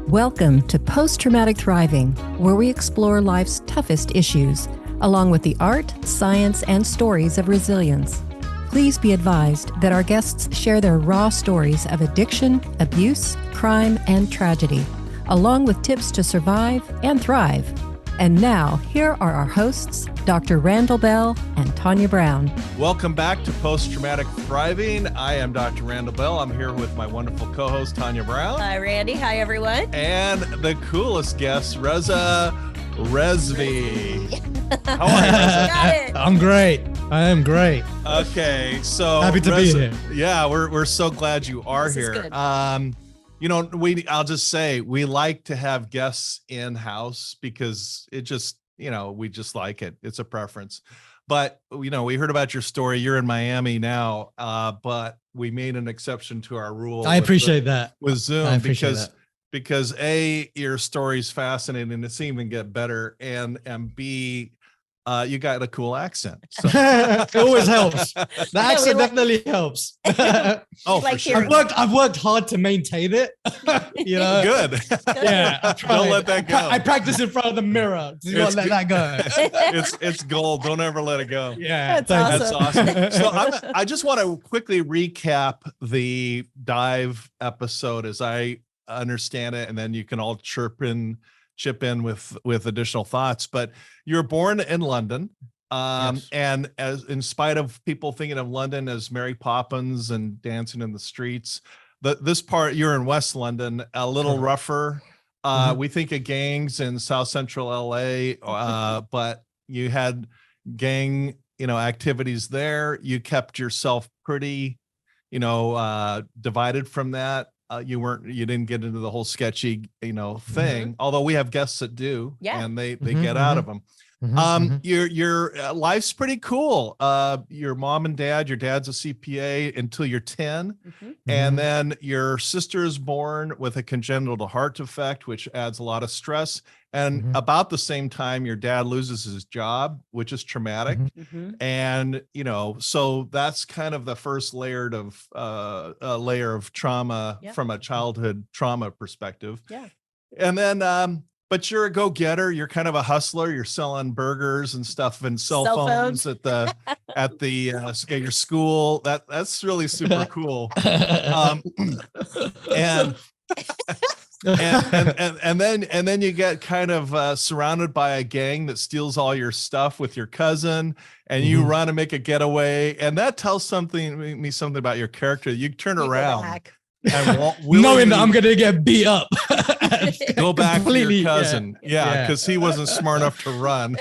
Welcome to Post-Traumatic Thriving, where we explore life's toughest issues, along with the art, science, and stories of resilience. Please be advised that our guests share their raw stories of addiction, abuse, crime, and tragedy, along with tips to survive and thrive. And now, here are our hosts, Dr.RandallBell and Tanya Brown. Welcome back to Post-Traumatic Thriving. I am Dr. Randall I'm here with my wonderful co-host, Tanya Brown. Hi, Randy. Hi, everyone. And the coolest guest, Reza Rezvi. How are you, Reza? Got it. I'm great. I am great. Okay, so Happy to be here. Yeah, we're so glad you are This is here. good. I'll just say we like to have guests in-house because it just, we just like it. It's a preference. But, we heard about your story. You're in Miami now, but we made an exception to our rule. I appreciate that. With Zoom because A, your story's fascinating and it's even get better. And B, you got a cool accent. So. it always helps. The accent definitely helps. Oh, like for sure. I've worked hard to maintain it. Good. Yeah. Don't let that go. I practice in front of the mirror. Do not let that go. It's gold. Don't ever let it go. Yeah. That's awesome. So I just want to quickly recap the dive episode as I understand it, and then you can all chip in with additional thoughts. But you were born in London, Yes. and as in spite of people thinking of London as Mary Poppins and dancing in the streets, this part, you're in West London, a little rougher. We think of gangs in South Central LA, but you had gang activities there. You kept yourself pretty divided from that. You didn't get into the whole sketchy, thing, although we have guests that do, and they get out of them. Your life's pretty cool. Your mom and dad, your dad's a CPA until you're 10. And then your sister is born with a congenital heart defect, which adds a lot of stress. And about the same time, your dad loses his job, which is traumatic. And, so that's kind of the first layer of trauma from a childhood trauma perspective. Yeah. And then, but you're a go-getter. You're kind of a hustler. You're selling burgers and stuff and cell phones at your school. That's really super cool. And then you get kind of surrounded by a gang that steals all your stuff with your cousin, and you run and make a getaway, and that tells me something about your character. You turn around and knowing that I'm gonna get beat up. Go back to your cousin, because he wasn't smart enough to run.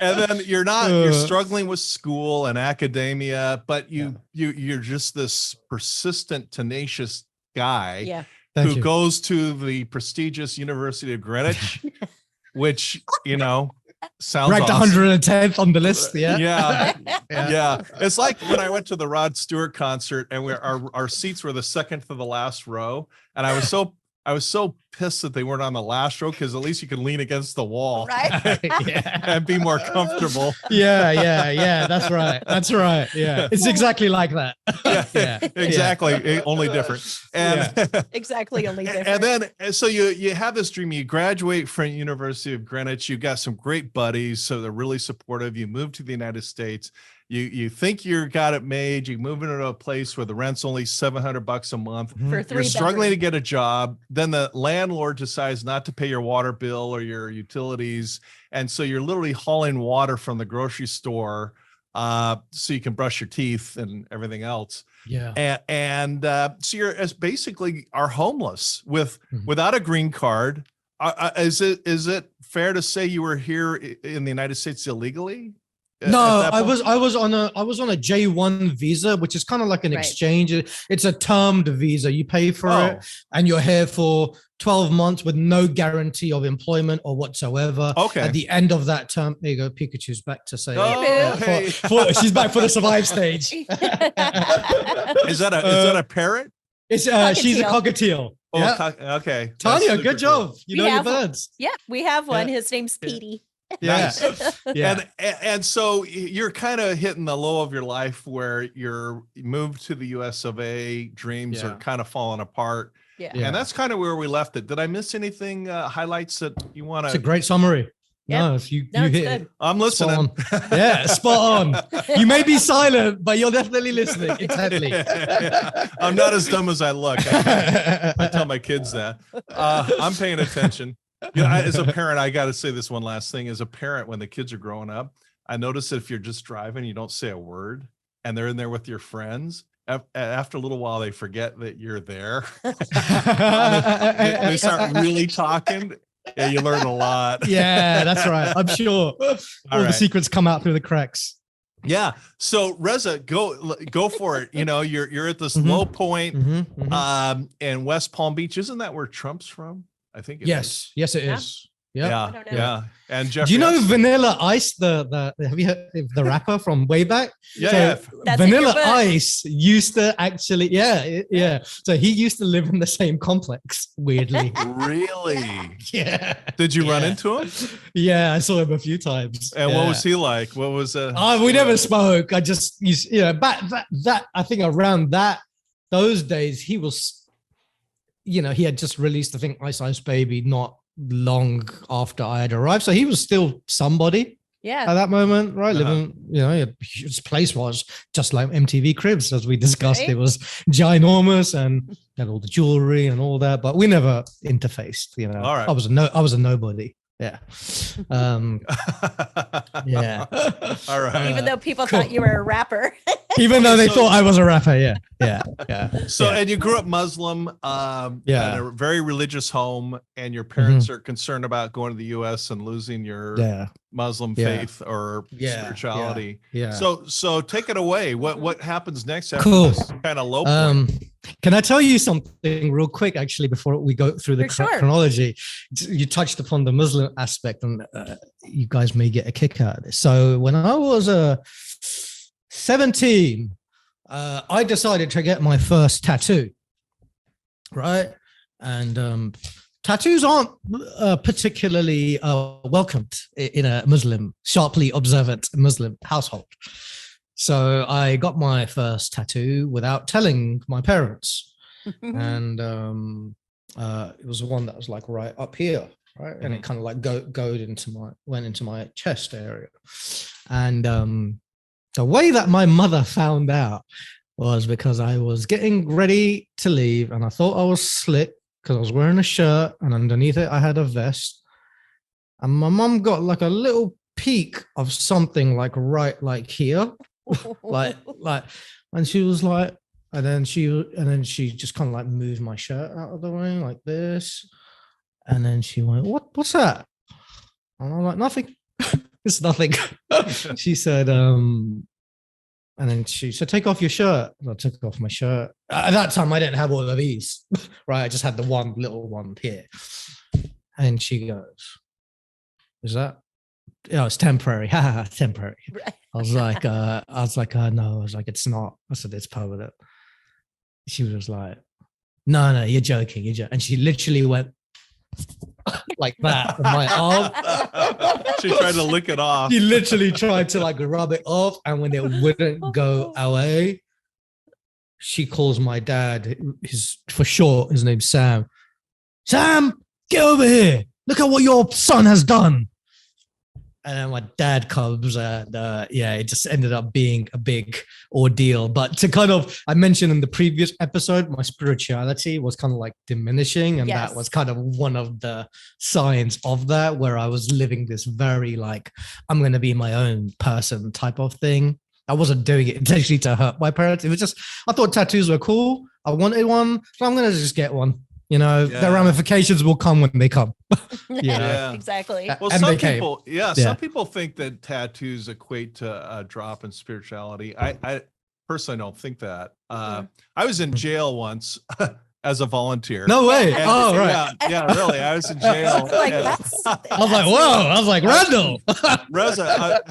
And then you're struggling with school and academia, but you're just this persistent, tenacious guy who goes to the prestigious University of Greenwich, which sounds ranked awesome. 110th on the list. Yeah. It's like when I went to the Rod Stewart concert, and our seats were the second to the last row, and I was so pissed that they weren't on the last row, because at least you can lean against the wall, right? And be more comfortable. Yeah. That's right. Yeah, it's exactly like that. Exactly. Only different. And exactly, only different. And then, so you have this dream. You graduate from University of Greenwich. You've got some great buddies, so they're really supportive. You move to the United States. You think you got it made. You move into a place where the rent's only $700 a month. You're struggling to get a job. Then the landlord decides not to pay your water bill or your utilities, and so you're literally hauling water from the grocery store so you can brush your teeth and everything else. And so you're basically are homeless without a green card. Is it fair to say you were here in the United States illegally? No, I was on a J1 visa, which is kind of like an exchange. It's a termed visa. You pay for it, and you're here for 12 months with no guarantee of employment or whatsoever. Okay. At the end of that term, there you go. Pikachu's back to say, she's back for the survive stage. Is that a parrot? It's she's a cockatiel. Okay. Tanya, good job. You know your birds. Yeah, we have one. His name's Petey. Nice. And so you're kind of hitting the low of your life where you're moved to the US of A, dreams are kind of falling apart. Yeah. And that's kind of where we left it. Did I miss anything, highlights that you want to? It's a great summary. Yep. No, you hit good. it. I'm listening. Spot on. Yeah, spot on. You may be silent, but you're definitely listening intently. I'm not as dumb as I look. I tell my kids that. I'm paying attention. You know, as a parent, I got to say this one last thing. As a parent, when the kids are growing up, I notice that if you're just driving, you don't say a word, and they're in there with your friends, after a little while, they forget that you're there. They start really talking. Yeah, you learn a lot. Yeah, that's right. I'm sure all the secrets come out through the cracks. Yeah. So Reza, go for it. You know, you're at this low point, in West Palm Beach. Isn't that where Trump's from? I think it is. Yes, it is. Yeah. And Jeffrey, do you know Vanilla Ice, the have you heard of the rapper from way back? Yeah, That's Vanilla Ice used to actually, so he used to live in the same complex, weirdly. Really? Yeah. Did you run into him? Yeah, I saw him a few times. And what was he like? What was we never spoke. I just back that I think around those days he was, he had just released, I think, Ice Ice Baby not long after I had arrived, so he was still somebody at that moment, right? Living, his place was just like MTV Cribs, as we discussed. It was ginormous and had all the jewelry and all that, but we never interfaced. All right. I was a nobody. Yeah. Yeah. All right. Even though people thought you were a rapper. Even though they thought I was a rapper. Yeah. So, and you grew up Muslim, in a very religious home, and your parents are concerned about going to the U.S. and losing your Muslim faith or spirituality. Yeah. So take it away. What happens next after this kind of low point? Can I tell you something real quick, actually, before we go through the chronology? You touched upon the Muslim aspect, and you guys may get a kick out of this. So when I was 17, I decided to get my first tattoo, right? And tattoos aren't particularly welcomed in a sharply observant Muslim household. So I got my first tattoo without telling my parents. And it was one that was like right up here, right? And it kind of like went into my chest area. And the way that my mother found out was because I was getting ready to leave, and I thought I was slick because I was wearing a shirt, and underneath it I had a vest. And my mom got like a little peek of something like right like here. like and she was like, and then she just kind of like moved my shirt out of the way like this, and then she went, what's that? And I'm like, nothing. It's nothing. She said, and then she said, take off your shirt. And I took off my shirt. At that time I didn't have all of these, right? I just had the one little one here. And she goes, is that? Yeah, it's temporary. Temporary. Right. I was like, no. I was like, it's not. I said, it's permanent. She was like, no, you're joking. And she literally went like that on my arm. She tried to lick it off. She literally tried to like rub it off. And when it wouldn't go away, she calls my dad, for short, his name's Sam. Sam, get over here. Look at what your son has done. And then my dad comes, and it just ended up being a big ordeal. But I mentioned in the previous episode, my spirituality was kind of like diminishing. And that was kind of one of the signs of that, where I was living this very like, I'm going to be my own person type of thing. I wasn't doing it intentionally to hurt my parents. It was just, I thought tattoos were cool. I wanted one, so I'm going to just get one. The ramifications will come when they come. Exactly. Well, some people think that tattoos equate to a drop in spirituality. I personally don't think that. I was in jail once as a volunteer. No way. Right. Yeah, really. I was in jail. I was like, whoa. I was like, Randall. Reza,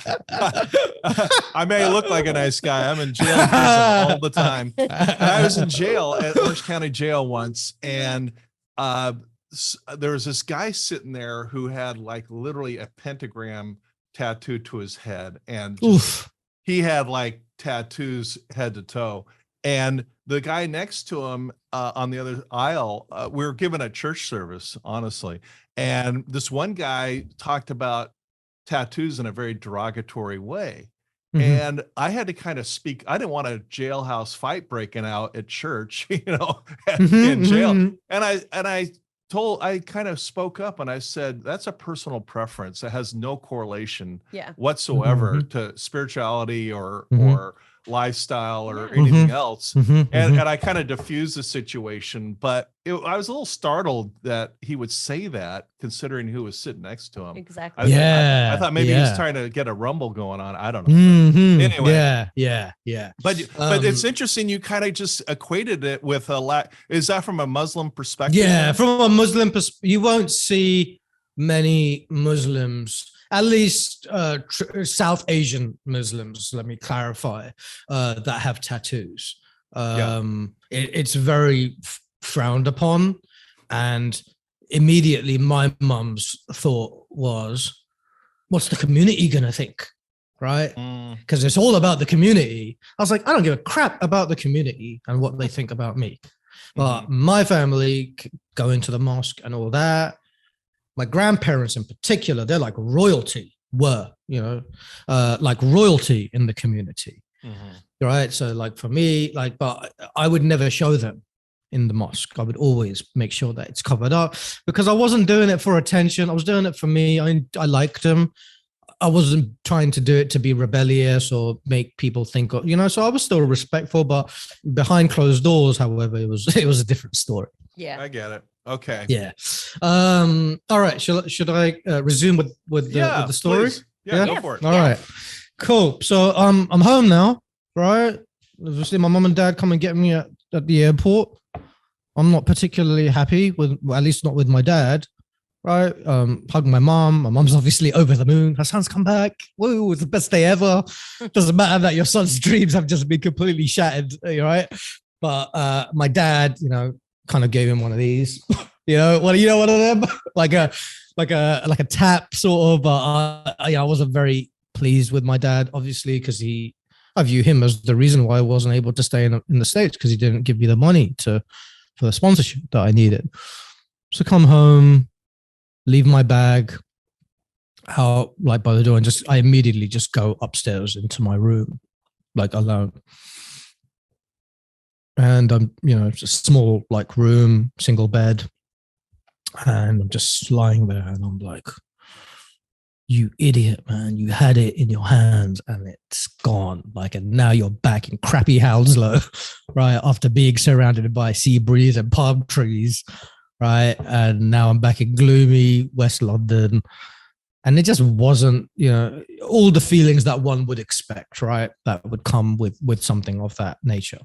I may look like a nice guy. I'm in jail all the time. And I was in jail at Orange County Jail once, and there was this guy sitting there who had like literally a pentagram tattooed to his head, and he had like tattoos head to toe. And the guy next to him on the other aisle, we were given a church service, honestly. And this one guy talked about tattoos in a very derogatory way. And I had to kind of speak. I didn't want a jailhouse fight breaking out at church, in jail. And I kind of spoke up and I said, that's a personal preference. It has no correlation whatsoever to spirituality or lifestyle or anything else. And I kind of diffused the situation, but I was a little startled that he would say that, considering who was sitting next to him. Exactly. I thought maybe he was trying to get a rumble going on. I don't know. Anyway. Yeah. But it's interesting. You kind of just equated it with a lack. Is that from a Muslim perspective? Yeah, from a Muslim perspective, you won't see many Muslims, at least South Asian Muslims, let me clarify, that have tattoos. It's very frowned upon. And immediately my mum's thought was, what's the community going to think? Right? Because it's all about the community. I was like, I don't give a crap about the community and what they think about me. But my family going to the mosque and all that, my grandparents in particular, they're like royalty, like royalty in the community. Right? So like for me, but I would never show them in the mosque. I would always make sure that it's covered up because I wasn't doing it for attention. I was doing it for me. I liked them. I wasn't trying to do it to be rebellious or make people think, so I was still respectful, but behind closed doors, however, it was a different story. Yeah. I get it. Okay. Yeah. All right. Should I resume with the story? Please. Yeah, go for it. All right. Cool. So I'm home now, right? Obviously, my mom and dad come and get me at the airport. I'm not particularly happy at least not with my dad. Right. Hug my mom. My mom's obviously over the moon. Her son's come back. Woo, it's the best day ever. Doesn't matter that your son's dreams have just been completely shattered. Right. But my dad, kind of gave him one of these. One of them? like a tap sort of. I wasn't very pleased with my dad, obviously, because I view him as the reason why I wasn't able to stay in the States, because he didn't give me the money for the sponsorship that I needed. So come home, leave my bag out by the door, and I immediately just go upstairs into my room, alone. And I'm, it's a small room, single bed, and I'm just lying there, and I'm like, you idiot, man, you had it in your hands and it's gone. And now you're back in crappy Hounslow, right? After being surrounded by sea breeze and palm trees. Right. And now I'm back in gloomy West London. And it just wasn't, all the feelings that one would expect, right? That would come with something of that nature.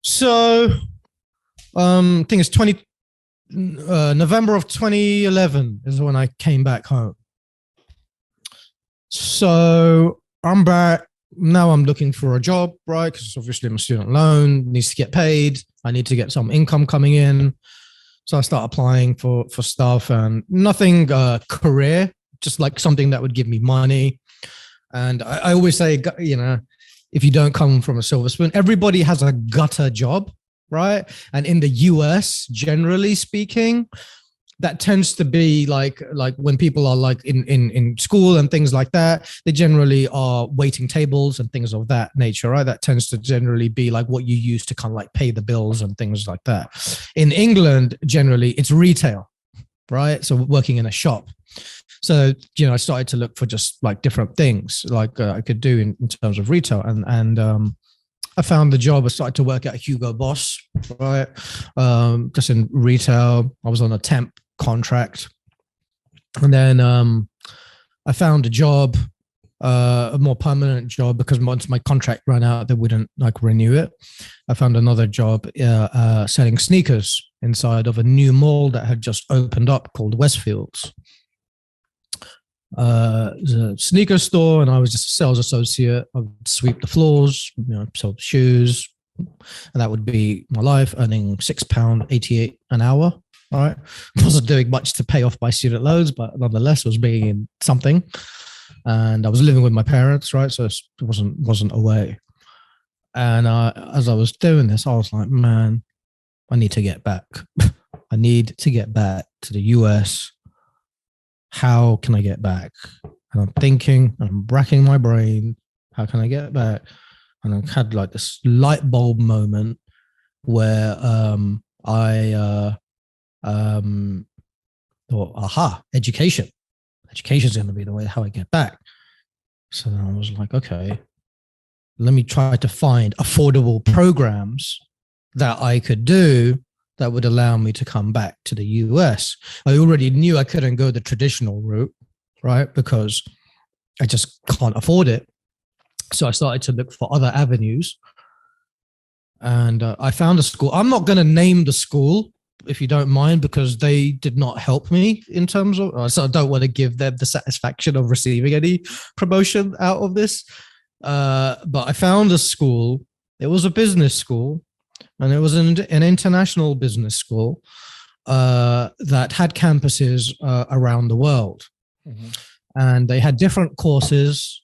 So I think it's November of 2011 is when I came back home. So I'm back. Now I'm looking for a job, right? Because obviously my student loan needs to get paid. I need to get some income coming in. So I start applying for stuff, and nothing career, just something that would give me money. And I always say, if you don't come from a silver spoon, everybody has a gutter job, right? And in the US, generally speaking, that tends to be like when people are in school and things like that, they generally are waiting tables and things of that nature, right? That tends to generally be what you use to kind of pay the bills and things like that. In England, generally it's retail, right? So working in a shop. So, I started to look for just different things I could do in terms of retail. And I found the job. I started to work at Hugo Boss, right? Just in retail. I was on a temp contract, and then I found a job, a more permanent job, because once my contract ran out, they wouldn't renew it. I found another job selling sneakers inside of a new mall that had just opened up called Westfields. It was a sneaker store, and I was just a sales associate. I would sweep the floors, sell shoes, and that would be my life, earning £6.88 an hour. All right. I wasn't doing much to pay off my student loans, but nonetheless, I was bringing in something. And I was living with my parents, right? So it wasn't away. And as I was doing this, I was like, man, I need to get back. I need to get back to the US. How can I get back? And I'm thinking, I'm racking my brain. How can I get back? And I had like this light bulb moment where I thought, aha, education. Education is going to be the way how I get back. So then I was like, okay, let me try to find affordable programs that I could do that would allow me to come back to the US. I already knew I couldn't go the traditional route, right? Because I just can't afford it. So I started to look for other avenues. And I found a school. I'm not going to name the school, if you don't mind, because they did not help me in terms of, so I don't want to give them the satisfaction of receiving any promotion out of this. But I found a school. It was a business school, and it was an international business school that had campuses around the world. Mm-hmm. And they had different courses,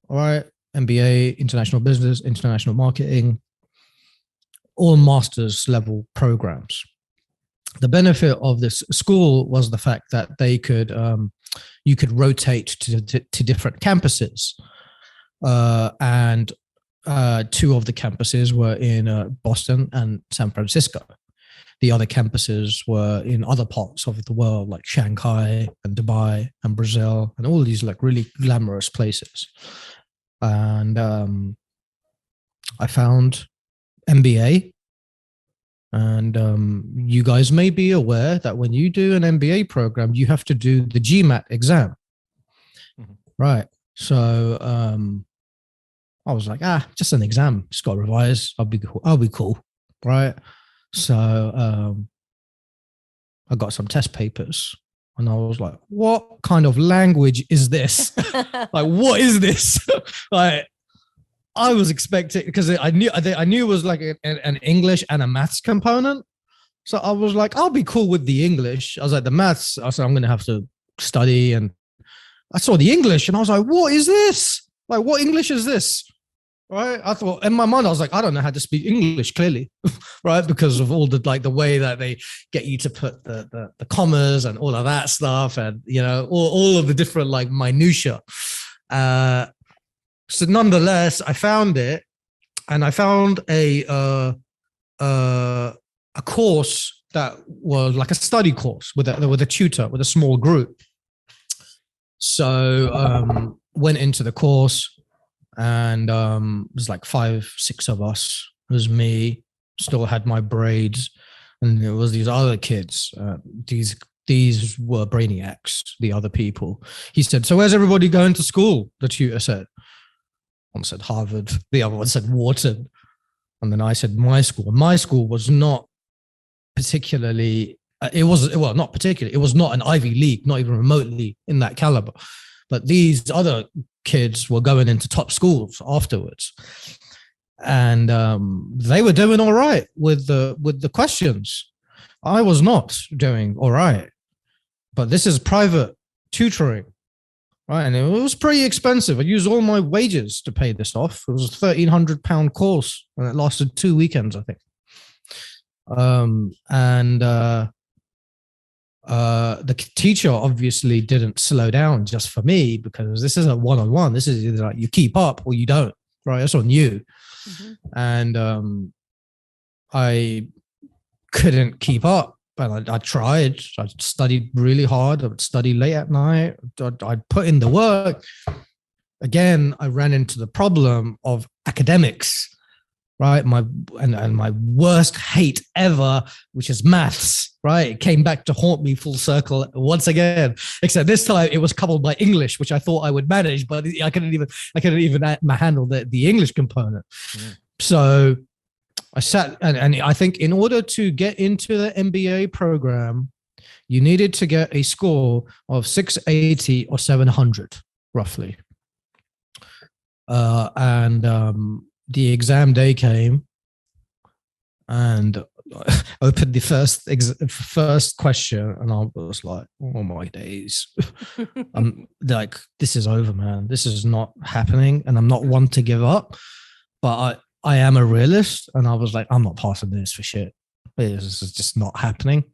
all right, MBA, international business, international marketing, all master's level programs. The benefit of this school was the fact that they could, you could rotate to different campuses. And two of the campuses were in Boston and San Francisco. The other campuses were in other parts of the world, like Shanghai and Dubai and Brazil and all these like really glamorous places. And I found MBA. And you guys may be aware that when you do an MBA program, you have to do the GMAT exam. Mm-hmm. Right. So I was like, just an exam. Just got to revise. I'll be cool. Right. So I got some test papers and I was like, what kind of language is this? Like, what is this? Like, I was expecting, because I knew it was like an English and a maths component. So I was like, I'll be cool with the English. I was like, the maths, I said, I'm going to have to study. And I saw the English and I was like, what is this? Like, what English is this? Right. I thought in my mind, I was like, I don't know how to speak English clearly. Right. Because of all the, like the way that they get you to put the commas and all of that stuff. And, you know, all of the different like minutia. So nonetheless, I found it, and I found a course that was like a study course with a tutor, with a small group. So went into the course, and it was like 5-6 of us. It was me, still had my braids, and it was these other kids. These were brainiacs, the other people. He said, so where's everybody going to school? The tutor said. One said Harvard, the other one said Wharton. And then I said my school. My school was not particularly, it was not an Ivy League, not even remotely in that caliber. But these other kids were going into top schools afterwards. And they were doing all right with the questions. I was not doing all right. But this is private tutoring. Right, and it was pretty expensive. I used all my wages to pay this off. It was a £1,300 course, and it lasted 2 weekends, I think. The teacher obviously didn't slow down just for me, because this isn't one-on-one. This is either like you keep up or you don't. Right, that's on you. Mm-hmm. And I couldn't keep up. But I tried. I studied really hard. I would study late at night. I'd put in the work. Again, I ran into the problem of academics, right? My worst hate ever, which is maths, right? It came back to haunt me full circle once again. Except this time it was coupled by English, which I thought I would manage, but I couldn't even handle the English component. Mm. So I sat, and I think in order to get into the MBA program, you needed to get a score of 680 or 700, roughly. And the exam day came, and I opened the first question, and I was like, "Oh my days!" I'm like, "This is over, man. This is not happening," and I'm not one to give up, but I am a realist, and I was like, I'm not passing this for shit. This is just not happening.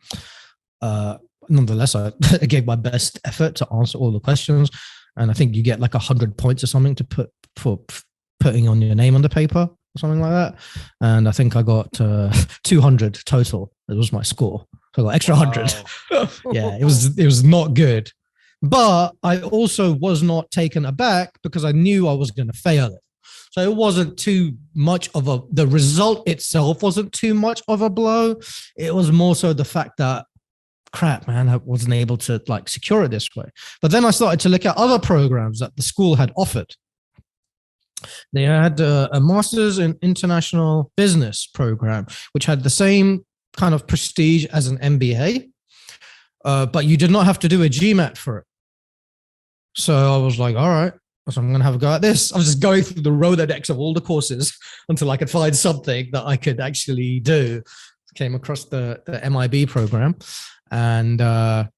Nonetheless, I gave my best effort to answer all the questions, and I think you get like 100 points or something to put for putting on your name on the paper or something like that. And I think I got 200 total. It was my score. So I got extra 100. Yeah, it was not good. But I also was not taken aback because I knew I was going to fail it. So it wasn't too much of the result itself wasn't too much of a blow. It was more so the fact that, crap, man, I wasn't able to like secure it this way. But then I started to look at other programs that the school had offered. They had a master's in international business program, which had the same kind of prestige as an MBA, but you did not have to do a GMAT for it. So I was like, all right, so I'm going to have a go at this. I was just going through the Rolodex of all the courses until I could find something that I could actually do. Came across the MIB program, and I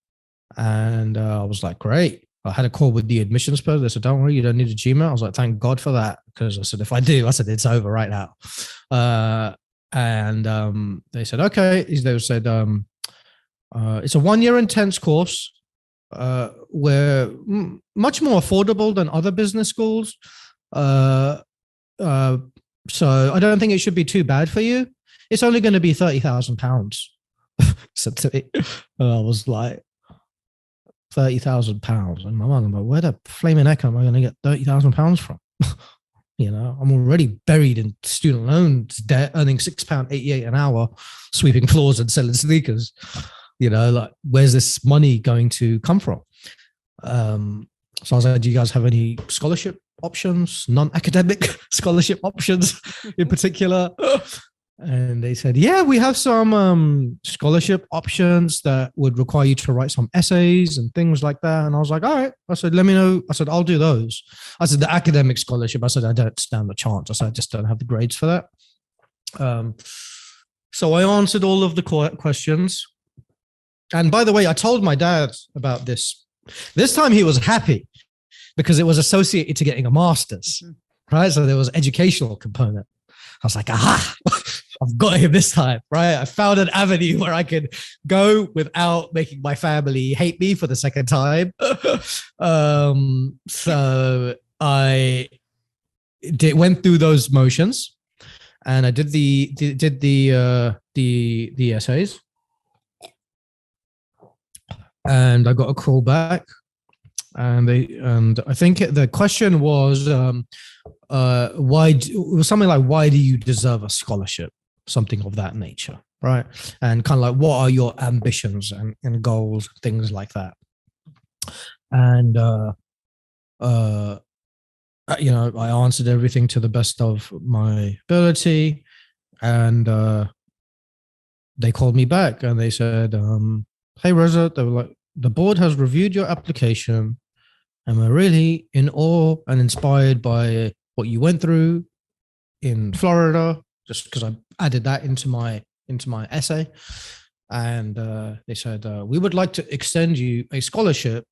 was like, great. I had a call with the admissions person. They said, don't worry, you don't need a GMAT. I was like, thank God for that. Because I said, if I do, I said, it's over right now. And they said, okay. They said, it's a 1-year intense course. We're much more affordable than other business schools. So I don't think it should be too bad for you. It's only going to be £30,000. Said to me. And I was like, £30,000. And my mom, I'm like, where the flaming heck am I going to get £30,000 from? You know, I'm already buried in student loans debt, earning £6.88 an hour, sweeping floors and selling sneakers. You know, like, where's this money going to come from? So I was like, do you guys have any scholarship options, non-academic scholarship options in particular? And they said, yeah, we have some scholarship options that would require you to write some essays and things like that. And I was like, all right. I said, let me know. I said, I'll do those. I said, the academic scholarship, I said, I don't stand a chance. I said, I just don't have the grades for that. So I answered all of the questions. And by the way, I told my dad about this. This time he was happy because it was associated to getting a master's, right? So there was an educational component. I was like, aha, I've got him this time, right? I found an avenue where I could go without making my family hate me for the second time. So I went through those motions, and I did the essays, and I got a call back, and I think the question was, why? It was something like, why do you deserve a scholarship? Something of that nature, right? And kind of like, what are your ambitions and goals, things like that. And you know, I answered everything to the best of my ability, and they called me back and they said, hey Reza, they were like, the board has reviewed your application and we're really in awe and inspired by what you went through in Florida, just because I added that into my essay. And they said, we would like to extend you a scholarship,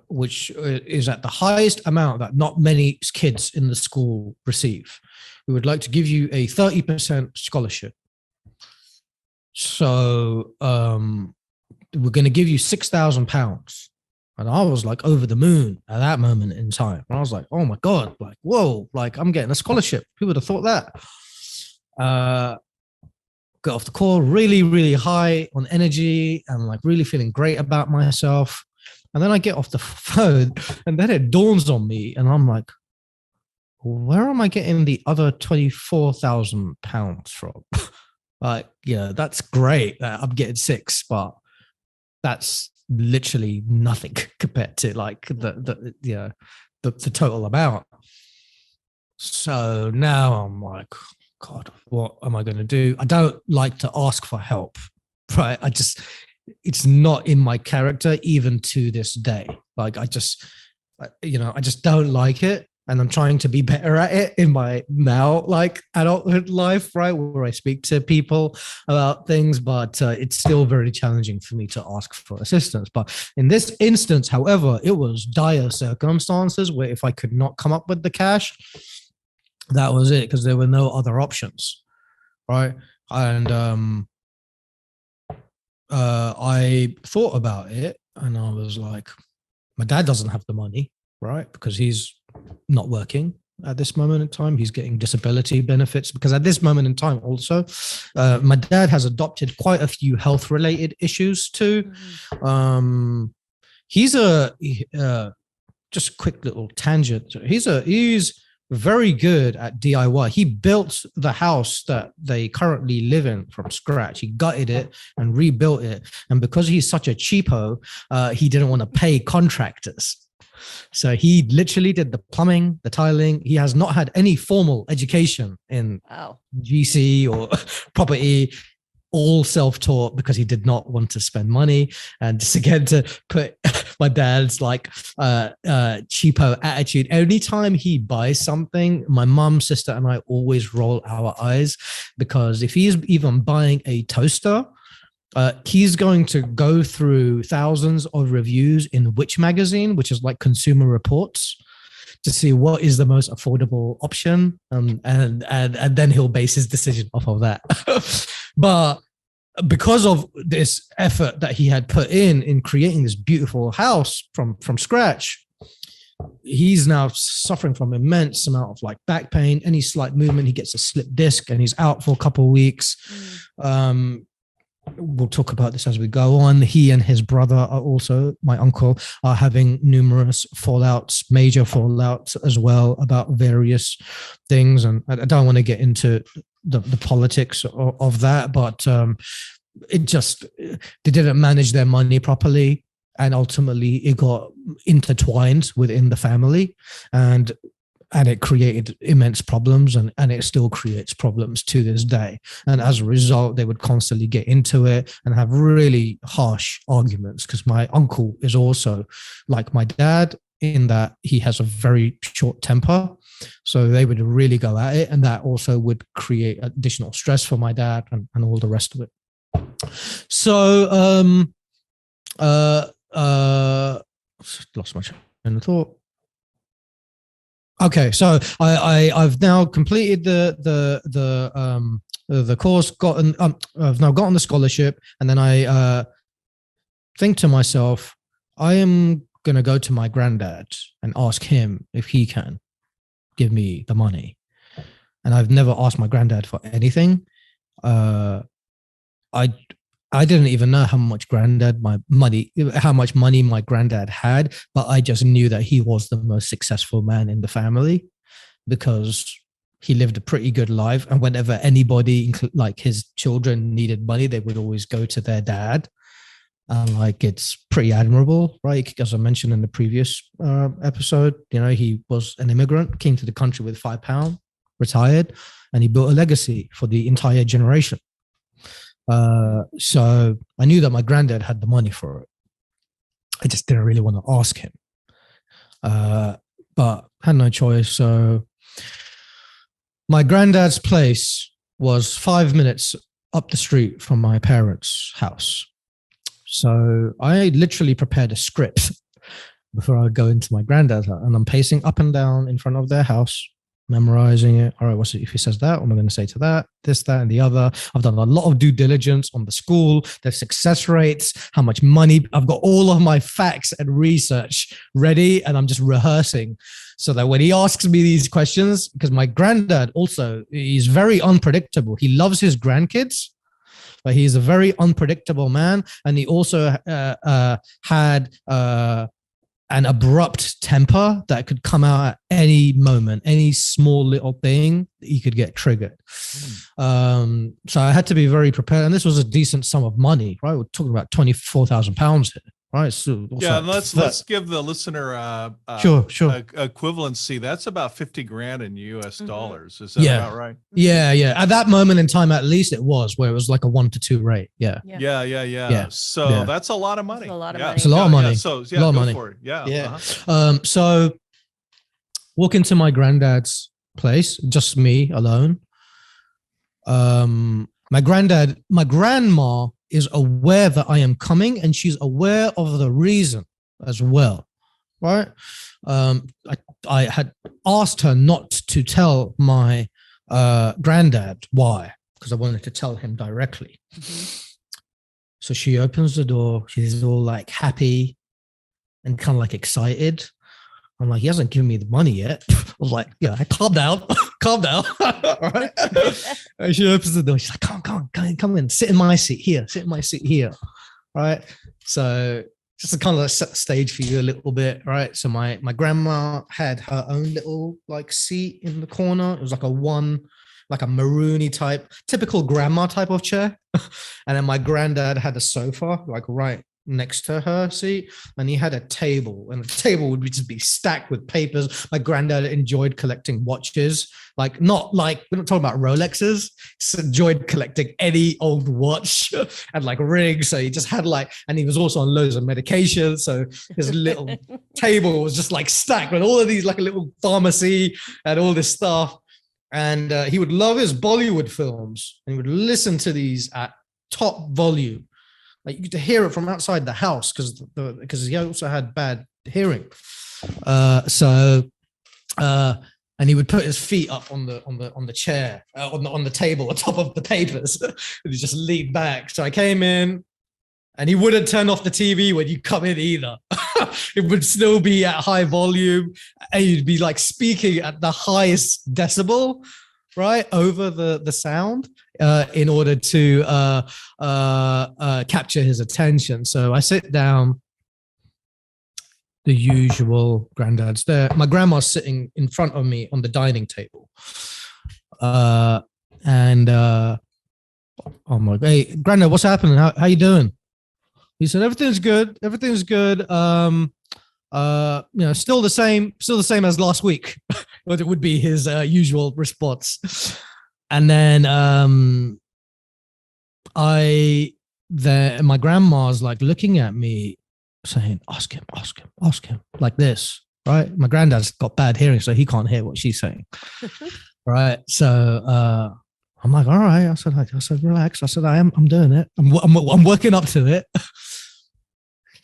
which is at the highest amount that not many kids in the school receive. We would like to give you a 30% scholarship. So we're going to give you £6,000. And I was like over the moon at that moment in time. And I was like, oh my God, like, whoa, like I'm getting a scholarship. Who would have thought that? Got off the call really, really high on energy and like really feeling great about myself. And then I get off the phone and then it dawns on me and I'm like, where am I getting the other £24,000 from? Like, yeah, that's great that I'm getting 6, but that's literally nothing compared to like the total amount. So now I'm like, God, what am I going to do? I don't like to ask for help, right? It's not in my character even to this day. Like I just don't like it. And I'm trying to be better at it in my now like adulthood life, right? Where I speak to people about things, but it's still very challenging for me to ask for assistance. But in this instance, however, it was dire circumstances where if I could not come up with the cash, that was it, because there were no other options, right? And I thought about it, and I was like, my dad doesn't have the money, right? Because he's not working at this moment in time. He's getting disability benefits because at this moment in time also, my dad has adopted quite a few health-related issues too. He's just a quick little tangent. He's very good at DIY. He built the house that they currently live in from scratch. He gutted it and rebuilt it. And because he's such a cheapo, he didn't want to pay contractors. So he literally did the plumbing, the tiling. He has not had any formal education in GC or property, all self-taught, because he did not want to spend money. And just again, to put my dad's like cheapo attitude, every time he buys something, my mum, sister, and I always roll our eyes, because if he's even buying a toaster, he's going to go through thousands of reviews in which magazine, which is like Consumer Reports, to see what is the most affordable option, and then he'll base his decision off of that. But because of this effort that he had put in creating this beautiful house from scratch, he's now suffering from immense amount of like back pain. Any slight movement, he gets a slip disc and he's out for a couple of weeks. We'll talk about this as we go on. He and his brother are also, my uncle, are having numerous fallouts, major fallouts as well, about various things. And I don't want to get into the politics of that, but they didn't manage their money properly. And ultimately it got intertwined within the family, and it created immense problems, and it still creates problems to this day. And as a result, they would constantly get into it and have really harsh arguments, because my uncle is also like my dad in that he has a very short temper. So they would really go at it, and that also would create additional stress for my dad and all the rest of it. So lost my train of thought. Okay, so I've now completed the course, I've now gotten the scholarship, and then I think to myself, I am going to go to my granddad and ask him if he can give me the money. And I've never asked my granddad for anything. I didn't even know how much money my granddad had, but I just knew that he was the most successful man in the family, because he lived a pretty good life. And whenever anybody, like his children, needed money, they would always go to their dad. And like, it's pretty admirable, right? As I mentioned in the previous episode, he was an immigrant, came to the country with £5, retired, and he built a legacy for the entire generation. So I knew that my granddad had the money for it. I just didn't really want to ask him, but had no choice. So my granddad's place was 5 minutes up the street from my parents' house. So I literally prepared a script before I would go into my granddad's house, and I'm pacing up and down in front of their house, memorizing it. All right, what's it? If he says that, what am I going to say to that? This, that, and the other. I've done a lot of due diligence on the school, their success rates, how much money. I've got all of my facts and research ready, and I'm just rehearsing so that when he asks me these questions, because my granddad also, he's very unpredictable. He loves his grandkids, but he's a very unpredictable man. And he also had an abrupt temper that could come out at any moment. Any small little thing, he could get triggered. So I had to be very prepared. And this was a decent sum of money, right? We're talking about £24,000 here, right? So yeah, let's give the listener sure equivalency. That's about 50 grand in US dollars. Is that about right? Yeah. At that moment in time, at least it was, where it was like a 1-to-2 rate. Yeah. So that's a lot of money. That's a lot of money. It's a lot of money. So a lot of money. For it. Yeah. Uh-huh. So walk into my granddad's place, just me alone. My grandma is aware that I am coming, and she's aware of the reason as well, right? I I had asked her not to tell my granddad why, because I wanted to tell him directly. So she opens the door. She's all like happy and kind of like excited. I'm like, he hasn't given me the money yet. I was like, yeah, calm down, calm down. All right. And she opens the door. She's like, come in, sit in my seat here, sit in my seat here. All right. So just to kind of set the stage for you a little bit, right? So my grandma had her own little like seat in the corner. It was like a maroony type, typical grandma type of chair. And then my granddad had a sofa like right next to her seat, and he had a table, and the table would just be stacked with papers. My granddad enjoyed collecting watches, like not like, we're not talking about Rolexes. He enjoyed collecting any old watch and like rings. So he just had like, and he was also on loads of medication. So his little table was just like stacked with all of these, like a little pharmacy and all this stuff. And he would love his Bollywood films, and he would listen to these at top volume. Like you could hear it from outside the house because he also had bad hearing. And he would put his feet up on the chair, on the table, on top of the papers, and he just leaned back. So I came in, and he wouldn't turn off the TV when you come in either. It would still be at high volume, and you'd be like speaking at the highest decibel, right, over the sound, in order to capture his attention. So I sit down, the usual, granddad's there. My grandma's sitting in front of me on the dining table. I'm like, hey, granddad, what's happening? How you doing? He said, everything's good. Everything's good. Still the same as last week. But it would be his usual response. And then my grandma's like looking at me saying, ask him, like this, right? My granddad's got bad hearing, so he can't hear what she's saying. Right. So I'm like, all right. I said, relax. I said, I'm doing it. I'm working up to it.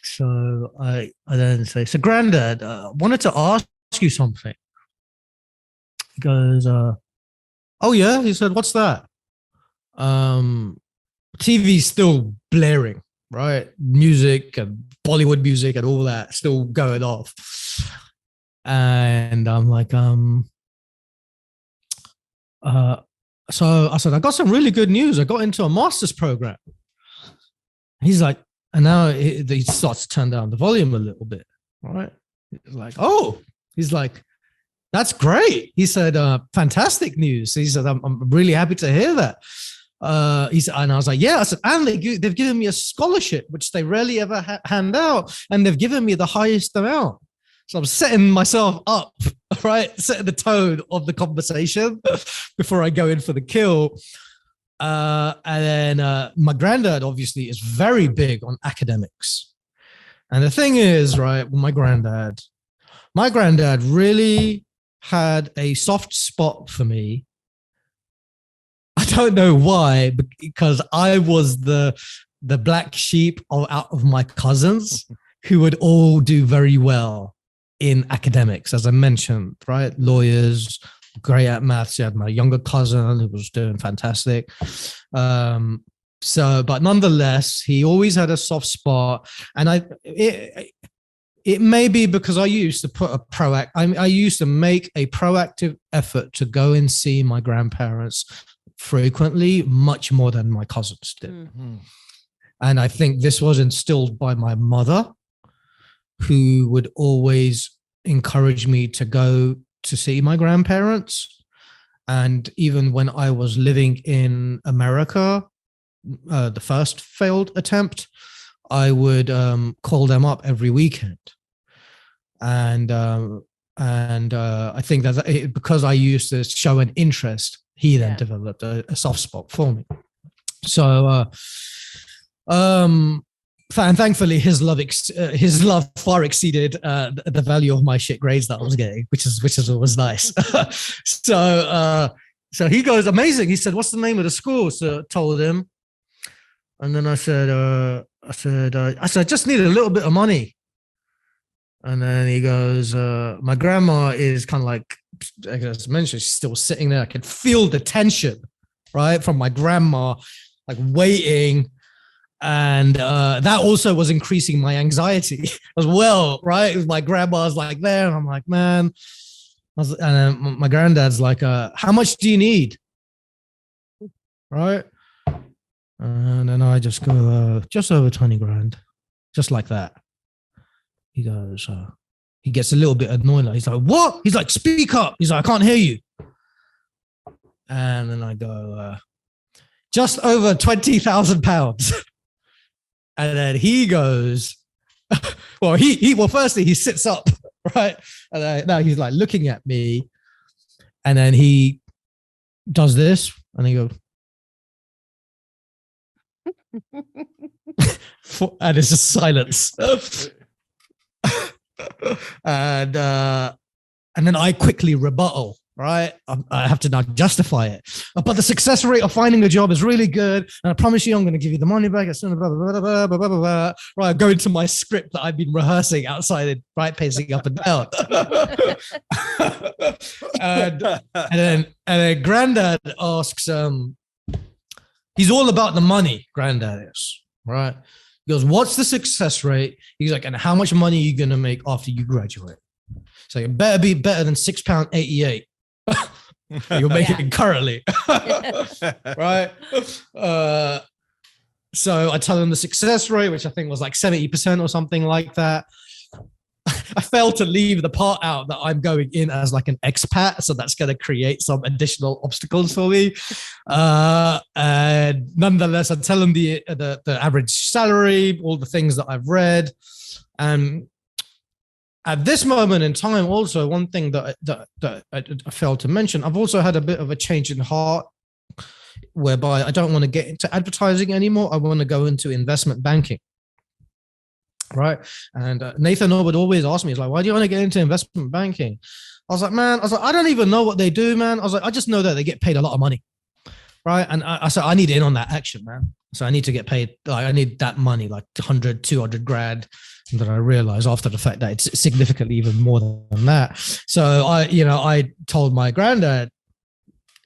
So I then say, so granddad, wanted to ask you something. He goes, oh yeah. He said, what's that? TV's still blaring, right? Music and Bollywood music and all that still going off. And I'm like, so I said, I got some really good news. I got into a master's program. He's like, and now he starts to turn down the volume a little bit, right? He's like, oh, he's like, that's great. He said, fantastic news. He said, I'm really happy to hear that. He said, and I was like, yeah. I said, and they've given me a scholarship, which they rarely ever hand out, and they've given me the highest amount. So I'm setting myself up, right? Setting the tone of the conversation before I go in for the kill. And then my granddad obviously is very big on academics. And the thing is, right, my granddad really had a soft spot for me. I don't know why, because I was the black sheep out of my cousins who would all do very well in academics, as I mentioned, right? Lawyers, great at maths. You had my younger cousin who was doing fantastic. But nonetheless, he always had a soft spot. And it may be because I used to I used to make a proactive effort to go and see my grandparents frequently, much more than my cousins did. Mm-hmm. And I think this was instilled by my mother, who would always encourage me to go to see my grandparents. And even when I was living in America, the first failed attempt, I would call them up every weekend. And I think that because I used to show an interest, he then developed a soft spot for me. So, and thankfully, his love far exceeded the value of my shit grades that I was getting, which is always nice. So he goes, amazing. He said, "What's the name of the school?" So I told him, and then I said, I just need a little bit of money. And then he goes, my grandma is kind of like, as I mentioned, she's still sitting there. I could feel the tension, right, from my grandma, like waiting. And that also was increasing my anxiety as well, right? My grandma's like there, and I'm like, man. And then my granddad's like, how much do you need? Right? And then I just go, just over 20 grand, just like that. He goes, he gets a little bit annoyed. He's like, what? He's like, speak up. He's like, I can't hear you. And then I go, just over £20,000. And then he goes, well, firstly, he sits up, right? And now he's like looking at me. And then he does this. And he goes, and it's just silence. And then I quickly rebuttal, right? I have to now justify it. But the success rate of finding a job is really good. And I promise you, I'm going to give you the money back as soon as blah, blah, blah, blah, blah, blah, blah. Right, I go into my script that I've been rehearsing outside, right, pacing up and down. and then Granddad asks, he's all about the money, Granddad is, right? He goes, what's the success rate? He's like, and how much money are you going to make after you graduate? So it better be better than £6.88. You're making currently. Right? So I tell him the success rate, which I think was like 70% or something like that. I failed to leave the part out that I'm going in as like an expat, so that's going to create some additional obstacles for me. And nonetheless, I tell them the average salary, all the things that I've read, and at this moment in time, also one thing that I failed to mention, I've also had a bit of a change in heart, whereby I don't want to get into advertising anymore. I want to go into investment banking. Right. And Nathan would always ask me, he's like, why do you want to get into investment banking? I was like, I don't even know what they do, man. I was like, I just know that they get paid a lot of money. Right. And I said, I need in on that action, man. So I need to get paid. Like, I need that money, like 100, 200 grand. And then I realized after the fact that it's significantly even more than that. So I told my granddad,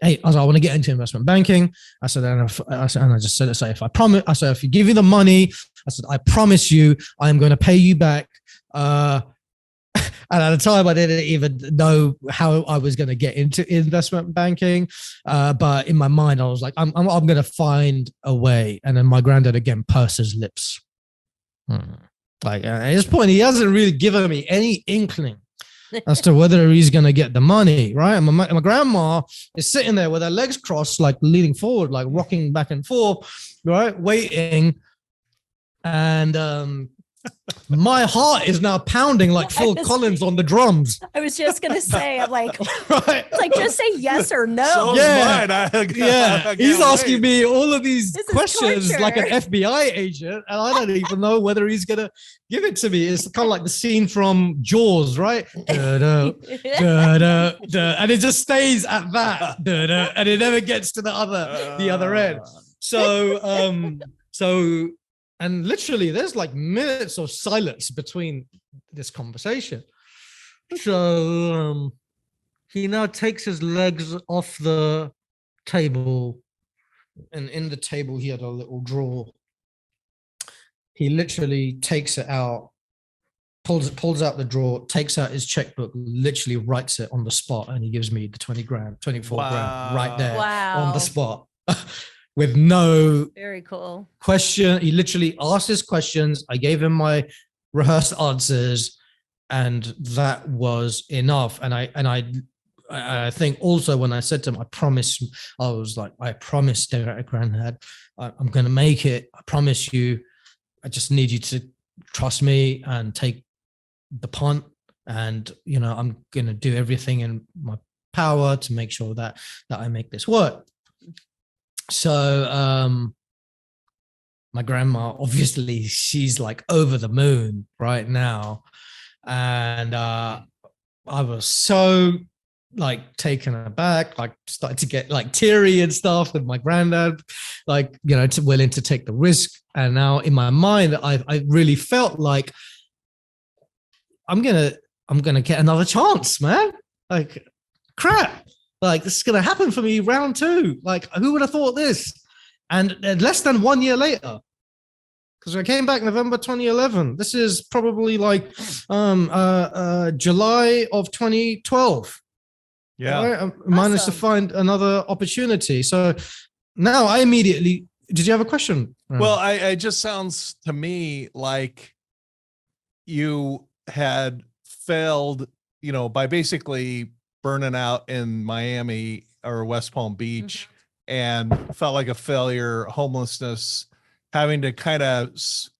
hey, I want to get into investment banking. I said, and I just said, if I promise, I said, if you give me the money, I said, I promise you, I am going to pay you back. And at the time, I didn't even know how I was going to get into investment banking. But in my mind, I was like, I'm going to find a way. And then my granddad again pursed his lips. Like at this point, he hasn't really given me any inkling as to whether he's going to get the money, right? And my grandma is sitting there with her legs crossed, like leaning forward, like rocking back and forth, right? Waiting. And my heart is now pounding like Phil Collins on the drums. I was just going to say, I'm like, right? It's like, just say yes or no. So yeah. He's asking me all of these questions like an FBI agent, and I don't even know whether he's going to give it to me. It's kind of like the scene from Jaws, right? Da-da, da-da, da, and it just stays at that, da-da, and it never gets to the other end. So and literally, there's like minutes of silence between this conversation. So he now takes his legs off the table, and in the table, he had a little drawer. He literally takes it out, pulls out the drawer, takes out his checkbook, literally writes it on the spot, and he gives me the 24 grand right there on the spot. With no very cool question. He literally asked his questions. I gave him my rehearsed answers, and that was enough. And I think also when I said to him, I promise, I was like, I promise, Granddad, I'm going to make it. I promise you. I just need you to trust me and take the punt. And, I'm going to do everything in my power to make sure that I make this work. So my grandma, obviously, she's like over the moon right now. And I was so like taken aback, like started to get like teary and stuff with my granddad, like, willing to take the risk. And now in my mind, I really felt like I'm gonna get another chance, man. Like, crap. Like, this is gonna happen for me round 2. Like, who would have thought this? And less than 1 year later, because I came back November 2011. This is probably like July of 2012. Yeah. Right? I managed to find another opportunity. So now I immediately, did you have a question? Well, it just sounds to me like you had failed, by basically burning out in Miami or West Palm Beach and felt like a failure, homelessness, having to kind of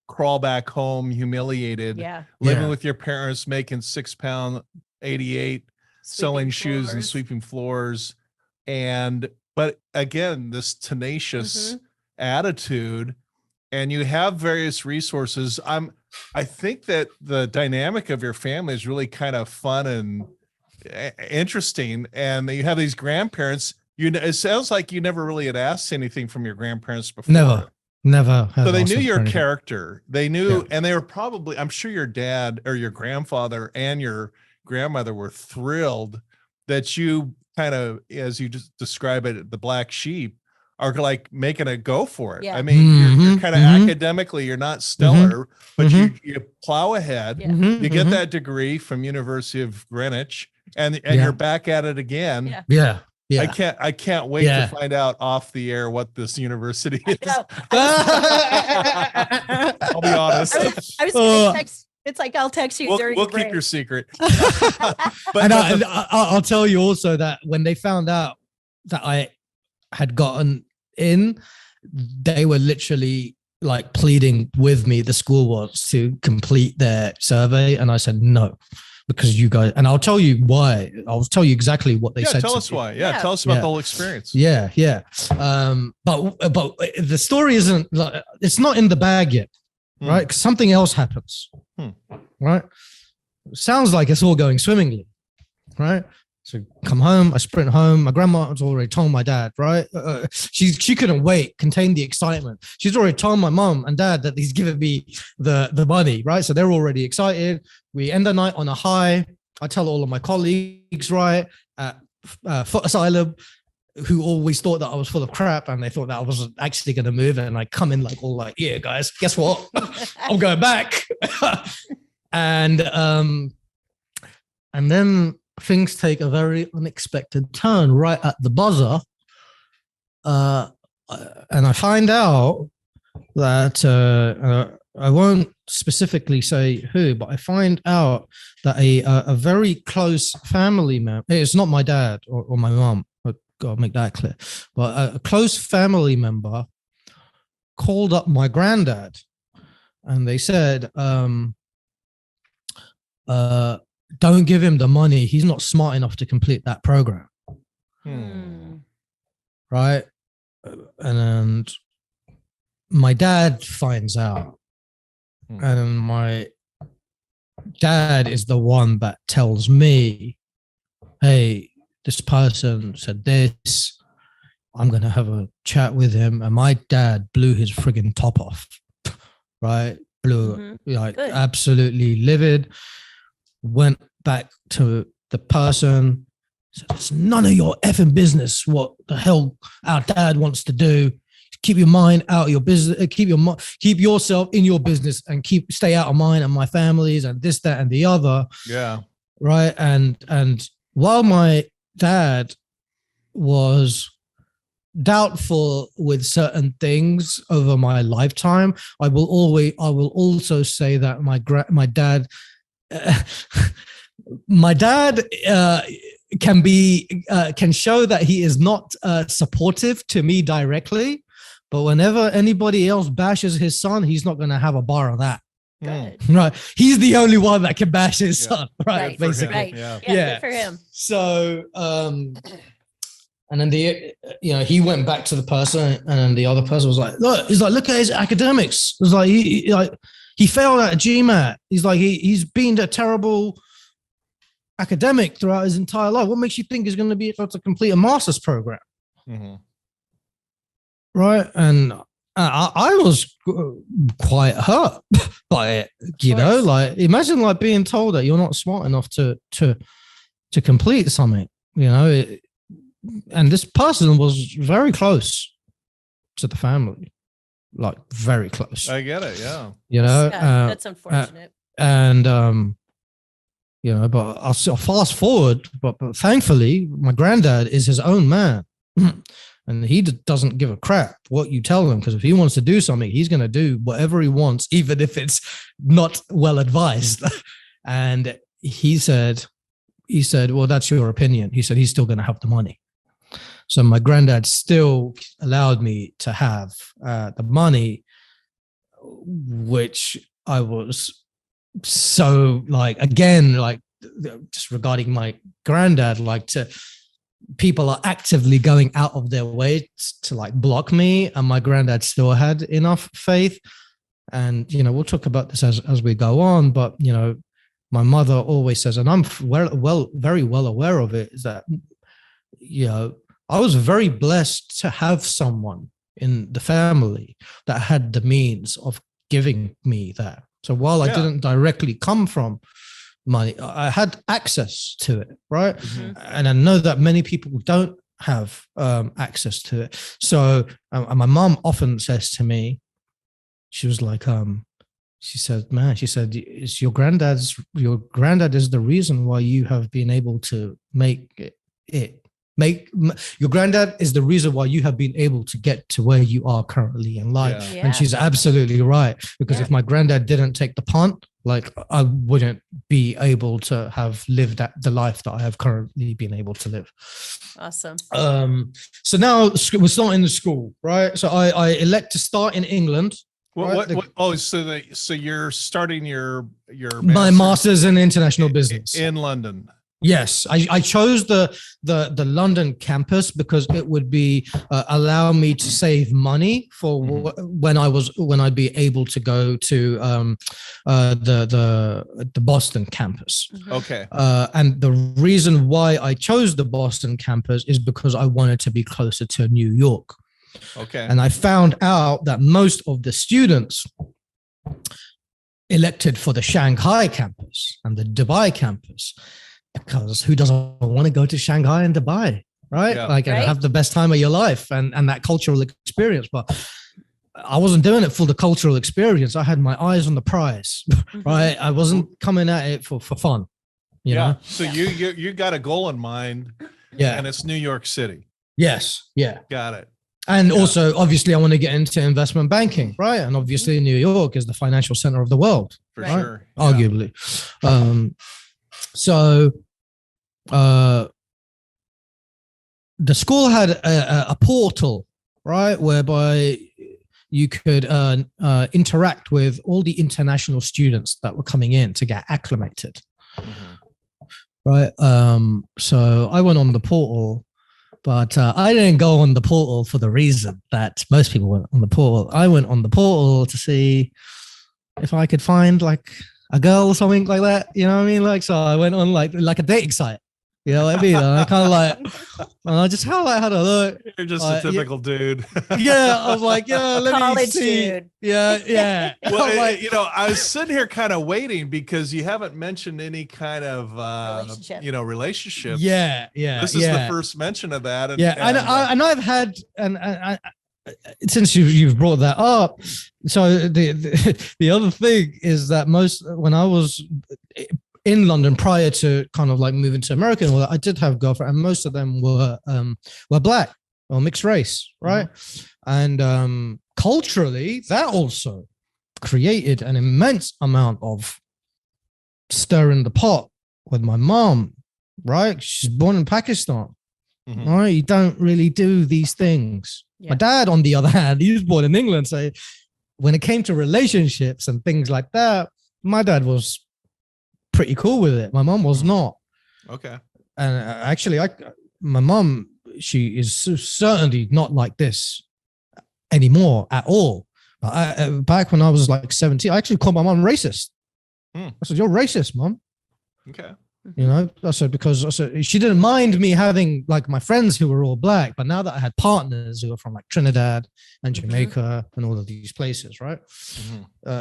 crawl back home, humiliated, living with your parents, making £6.88, selling shoes and sweeping floors. But again, this tenacious attitude, and you have various resources. I think that the dynamic of your family is really kind of fun and interesting. And you have these grandparents. It sounds like you never really had asked anything from your grandparents before. Never. So they knew your character. They knew, and they were probably, I'm sure your dad or your grandfather and your grandmother were thrilled that you kind of, as you just describe it, the black sheep, are like making a go for it. Yeah. I mean, you're kind of academically, you're not stellar, but you plow ahead. You get that degree from University of Greenwich, and you're back at it again. Yeah. I can't wait to find out off the air what this university is. I'll be honest. I was gonna text. It's like, I'll text you during we'll the break. keep your secret. But I'll tell you also that when they found out that I had gotten in, they were literally like pleading with me, the school was, to complete their survey. And I said, no, because you guys, and I'll tell you why. I'll tell you exactly what they said. Tell us why. Tell us about the whole experience. But the story isn't, it's not in the bag yet, right? 'Cause something else happens, right? Sounds like it's all going swimmingly, right? So come home, I sprint home. My grandma has already told my dad, right? She couldn't wait, contain the excitement. She's already told my mom and dad that he's given me the money, right? So they're already excited. We end the night on a high. I tell all of my colleagues, right, at Foot Asylum, who always thought that I was full of crap, and they thought that I wasn't actually going to move. And I come in like, all like, yeah, guys, guess what? I'm going back. And then things take a very unexpected turn right at the buzzer. And I find out that I won't specifically say who, but I find out that a very close family member, it's not my dad or my mom, I've got to make that clear, but a close family member called up my granddad, and they said, don't give him the money. He's not smart enough to complete that program. Right? And my dad finds out. And my dad is the one that tells me, hey, this person said this. I'm going to have a chat with him. And my dad blew his friggin' top off. Right? Blew absolutely livid. Went back to the person, said, it's none of your effing business what the hell our dad wants to do. Keep your mind out of your business, keep yourself in your business, and stay out of mine and my family's, and this, that, and the other. Yeah. Right. And while my dad was doubtful with certain things over my lifetime, I will also say that my dad can show that he is not supportive to me directly, but whenever anybody else bashes his son, he's not going to have a bar on that. Good. Right, he's the only one that can bash his son, right? Basically, right. Yeah, good for him. So and then he went back to the person, and then the other person was like, look at his academics. It was like he failed at GMAT. He's like, he's been a terrible academic throughout his entire life. What makes you think he's going to be able to complete a master's program? Mm-hmm. Right. And I was quite hurt by it, like imagine like being told that you're not smart enough to complete something, and this person was very close to the family, like very close. I get it. Yeah. That's unfortunate. And, but I'll fast forward, but thankfully my granddad is his own man. And he doesn't give a crap what you tell him, because if he wants to do something, he's going to do whatever he wants, even if it's not well advised. And he said, well, that's your opinion. He said he's still going to have the money. So my granddad still allowed me to have the money, which I was so like, again, like just regarding my granddad, like people are actively going out of their way to like block me, and my granddad still had enough faith. And we'll talk about this as we go on, but my mother always says, and I'm very well aware of it, is that I was very blessed to have someone in the family that had the means of giving me that. So while I didn't directly come from money, I had access to it, right? Mm-hmm. And I know that many people don't have access to it. So my mom often says to me, she was like, she said, it's your granddad is the reason why you have been able to your granddad is the reason why you have been able to get to where you are currently in life. Yeah. And she's absolutely right, because if my granddad didn't take the punt, like I wouldn't be able to have lived the life that I have currently been able to live. Awesome. So now we're starting the school, right? So I elect to start in England. So you're starting your my master's in international business in London. Yes, I chose the London campus because it would be allow me to save money for when I'd be able to go to the Boston campus. Okay. And the reason why I chose the Boston campus is because I wanted to be closer to New York. Okay. And I found out that most of the students elected for the Shanghai campus and the Dubai campus, because who doesn't want to go to Shanghai and Dubai, right? And have the best time of your life and that cultural experience. But I wasn't doing it for the cultural experience. I had my eyes on the prize, right? I wasn't coming at it for fun. You know? So you got a goal in mind. Yeah. And it's New York City. Yes. Yeah. Got it. And also, obviously, I want to get into investment banking, right? And obviously, New York is the financial center of the world, for sure. Arguably. So the school had a portal, right, whereby you could interact with all the international students that were coming in to get acclimated, right? So I went on the portal. But I didn't go on the portal for the reason that most people went on the portal. I went on the portal to see if I could find like a girl or something like that. You know what I mean? Like, so I went on like a dating site. You know what I mean? And I kind of like, I just how I had a look. You're just a typical dude. Yeah, I was like, let College me see. Dude. Yeah. Well, like, I was sitting here kind of waiting because you haven't mentioned any kind of relationship. Yeah. This is the first mention of that. And, and I've had and since you've brought that up, so the other thing is that when I was in London prior to kind of like moving to America, and all that, I did have girlfriends, and most of them were black or mixed race, right? And culturally, that also created an immense amount of stirring the pot with my mom, right? She's born in Pakistan, right? You don't really do these things. Yeah. My dad, on the other hand, he was born in England, so when it came to relationships and things like that, my dad was pretty cool with it. My mom was not. Okay. And actually, my mom, she is certainly not like this anymore at all. Back when I was like 17, I actually called my mom racist. I said, "You're racist, Mom." Okay. You know, I said, because she didn't mind me having like my friends who were all black, but now that I had partners who were from like Trinidad and Jamaica and all of these places, right?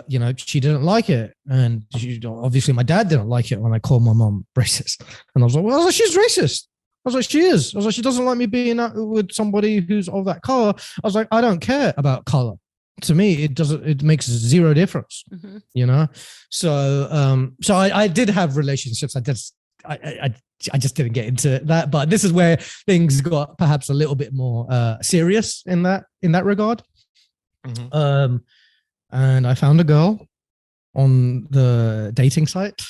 You know, she didn't like it. And obviously my dad didn't like it when I called my mom racist. And I was like, well, she's racist. I was like, she is. I was like, she doesn't like me being out with somebody who's of that color. I was like, I don't care about color. To me, it makes zero difference, you know? So, so I did have relationships. I just didn't get into that, but this is where things got perhaps a little bit more serious in that regard. And I found a girl on the dating site,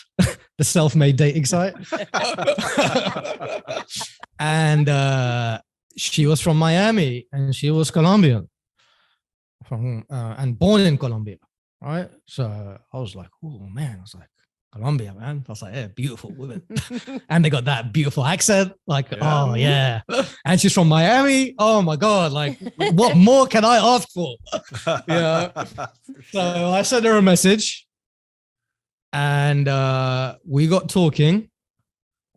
the self-made dating site. And she was from Miami and she was Colombian. And born in Colombia, right? So I was like, oh man, I was like, Colombia, man. I was like, yeah, beautiful women. And they got that beautiful accent, like, oh yeah. And she's from Miami. Oh my God, like, what more can I ask for? Yeah. So I sent her a message and we got talking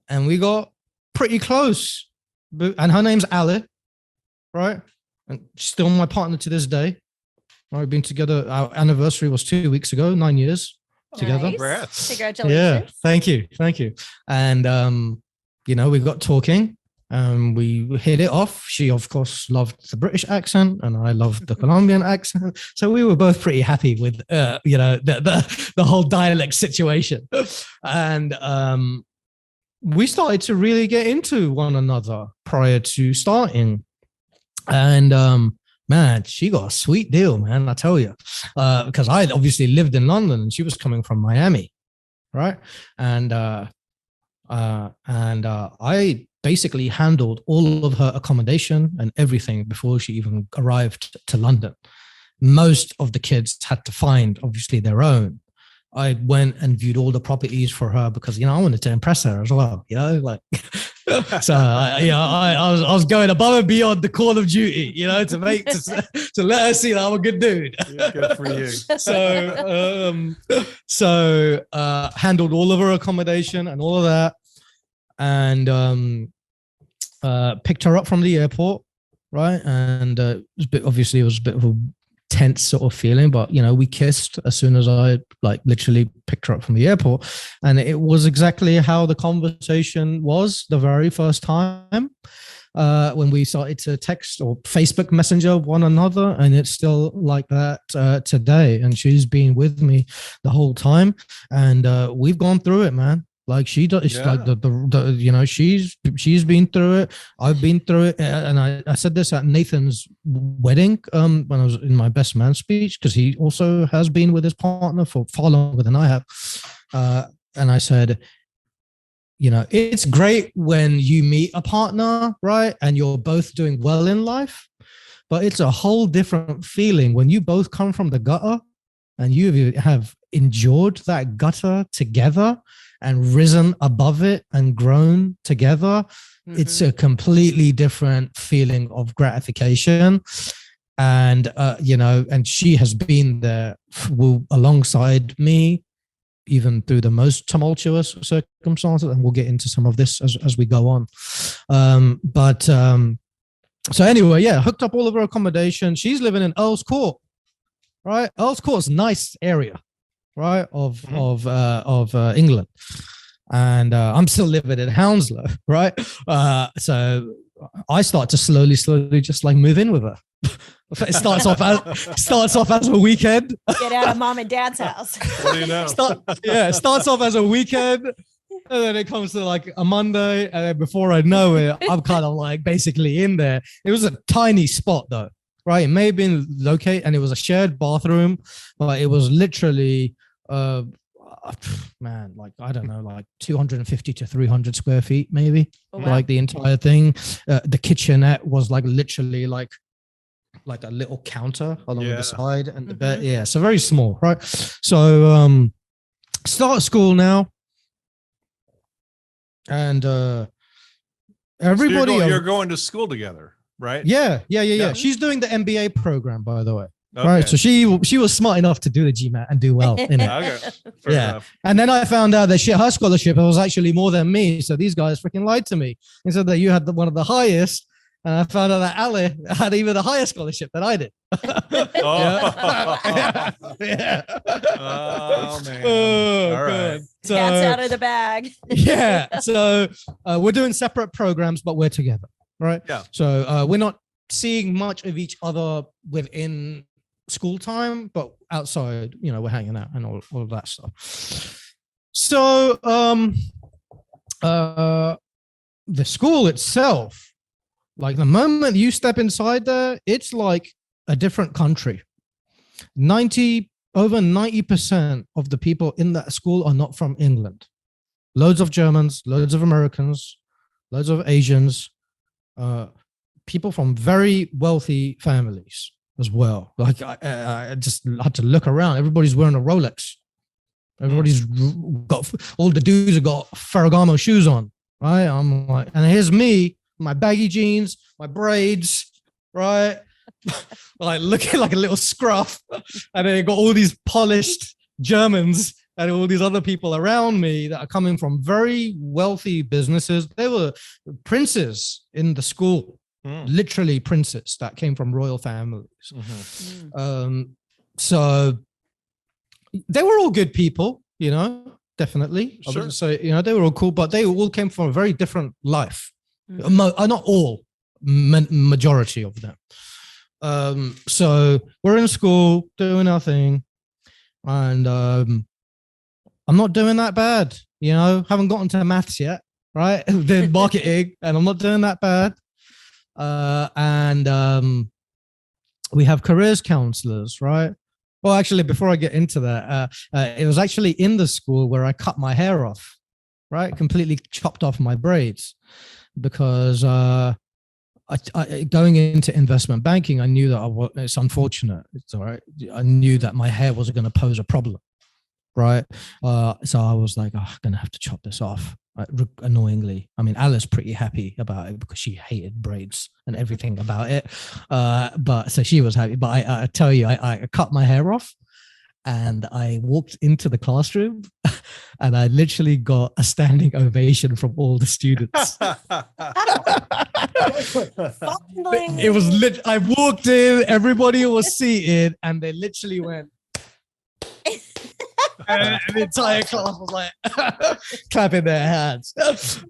and we got pretty close. And her name's Ali, right? And she's still my partner to this day. We've been together. Our anniversary was 2 weeks ago, 9 years together. Nice. Congratulations. Yeah, thank you. And, you know, we got talking and we hit it off. She, of course, loved the British accent and I loved the Colombian accent. So we were both pretty happy with, you know, the whole dialect situation. And we started to really get into one another prior to starting. And, man, she got a sweet deal, man, I tell you, because I obviously lived in London and she was coming from Miami, right? And I basically handled all of her accommodation and everything before she even arrived to London. Most of the kids had to find, obviously, their own. I went and viewed all the properties for her because, you know, I wanted to impress her as well, you know, like, so I was going above and beyond the call of duty, you know, to let her see that I'm a good dude. Yeah, good for you. So handled all of her accommodation and all of that, and picked her up from the airport, right? And it was a bit of a tense sort of feeling, but you know, we kissed as soon as I like literally picked her up from the airport, and it was exactly how the conversation was the very first time when we started to text or Facebook Messenger one another, and it's still like that today. And she's been with me the whole time, and we've gone through it, man. Like she does, like the you know, she's been through it. I've been through it, and I said this at Nathan's wedding when I was in my best man speech, because he also has been with his partner for far longer than I have. And I said, you know, it's great when you meet a partner, right, and you're both doing well in life, but it's a whole different feeling when you both come from the gutter and you have endured that gutter together and risen above it and grown together. It's a completely different feeling of gratification. And, you know, and she has been there alongside me, even through the most tumultuous circumstances. And we'll get into some of this as we go on. So anyway, yeah, hooked up all of her accommodation. She's living in Earl's Court, right? Earl's Court's a nice area, right, of England, and I'm still living in Hounslow, right? So I start to slowly just like move in with her. It starts off as a weekend. Get out of mom and dad's house. What do you know? It starts off as a weekend, and then it comes to like a Monday, and then before I know it, I'm kind of like basically in there. It was a tiny spot though, right? It may have been located, and it was a shared bathroom, but it was literally man, like I don't know, like 250 to 300 square feet maybe. Oh, wow. Like the entire thing. The kitchenette was like literally like a little counter along the side, and the bed. Yeah, so very small, right? So start school now, and everybody. So you're going to school together, right? Yeah. She's doing the MBA program, by the way. Okay. Right. So she was smart enough to do the GMAT and do well in it. Okay. Fair enough. And then I found out that her scholarship was actually more than me. So these guys freaking lied to me and said that you had one of the highest. And I found out that Ali had even a higher scholarship than I did. Yeah. Oh, man. All right. So, cat's out of the bag. Yeah. So we're doing separate programs, but we're together. Right. Yeah. So we're not seeing much of each other within school time, but outside, we're hanging out and all of that stuff. So the school itself, like the moment you step inside there, it's like a different country. Over 90% of the people in that school are not from England. Loads of Germans, loads of Americans, loads of Asians, people from very wealthy families as well. Like I just had to look around. Everybody's wearing a Rolex. Everybody's got, all the dudes have got Ferragamo shoes on, right? I'm like, and here's me, my baggy jeans, my braids, right? Like looking like a little scruff. And then you got all these polished Germans and all these other people around me that are coming from very wealthy businesses. They were princes in the school, literally princes that came from royal families. So they were all good people, definitely. Sure. So, they were all cool, but they all came from a very different life. Not all, majority of them. So we're in school doing our thing, and I'm not doing that bad, haven't gotten to maths yet, right? Did marketing, and I'm not doing that bad. And we have careers counselors, right? Well, actually, before I get into that, it was actually in the school where I cut my hair off, right? Completely chopped off my braids, because I going into investment banking, I knew that it's unfortunate. It's all right. I knew that my hair wasn't going to pose a problem, right? So I was like, I'm going to have to chop this off. Annoyingly, I mean, Alice pretty happy about it because she hated braids and everything about it. But so she was happy. But I tell you, I cut my hair off, and I walked into the classroom, and I literally got a standing ovation from all the students. It was lit. I walked in, everybody was seated, and they literally went. And the entire class was like clapping their hands. That's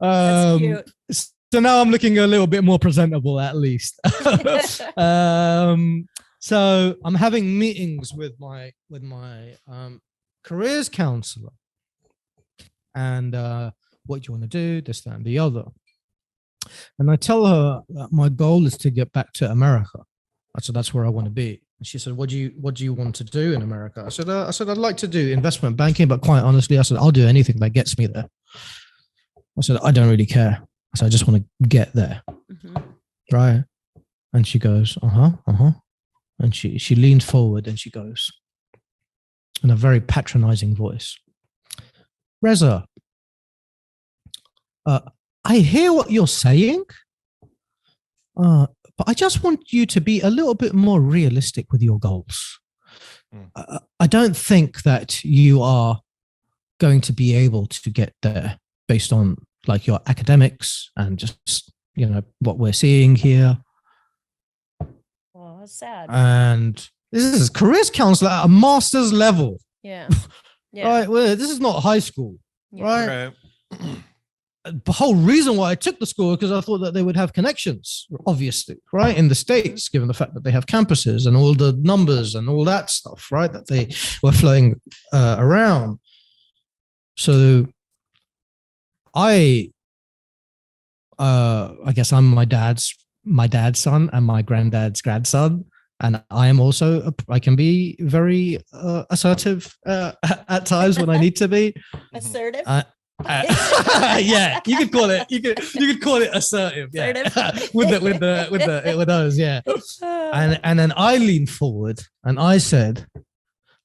cute. So now I'm looking a little bit more presentable, at least. So I'm having meetings with my careers counselor, and what do you want to do, this, that, and the other. And I tell her that my goal is to get back to America. I said that's where I want to be. And she said, what do you want to do in America? I said I'd like to do investment banking, but quite honestly, I said I'll do anything that gets me there. I said I don't really care. I said I just want to get there, right? And she goes, and she leans forward and she goes, in a very patronizing voice, Reza, I hear what you're saying, but I just want you to be a little bit more realistic with your goals. I don't think that you are going to be able to get there based on like your academics and just, what we're seeing here. Well, that's sad. And this is careers counselor at a master's level. Yeah. Right. Well, this is not high school. Right. The whole reason why I took the school because I thought that they would have connections, obviously, right, in the States, given the fact that they have campuses and all the numbers and all that stuff, right, that they were flowing around. So I guess I'm my dad's son and my granddad's grandson, and I am also I can be very assertive at times when I need to be. Assertive. Yeah, you could call it. You could call it assertive. Yeah, with those. Yeah, and then I leaned forward and I said,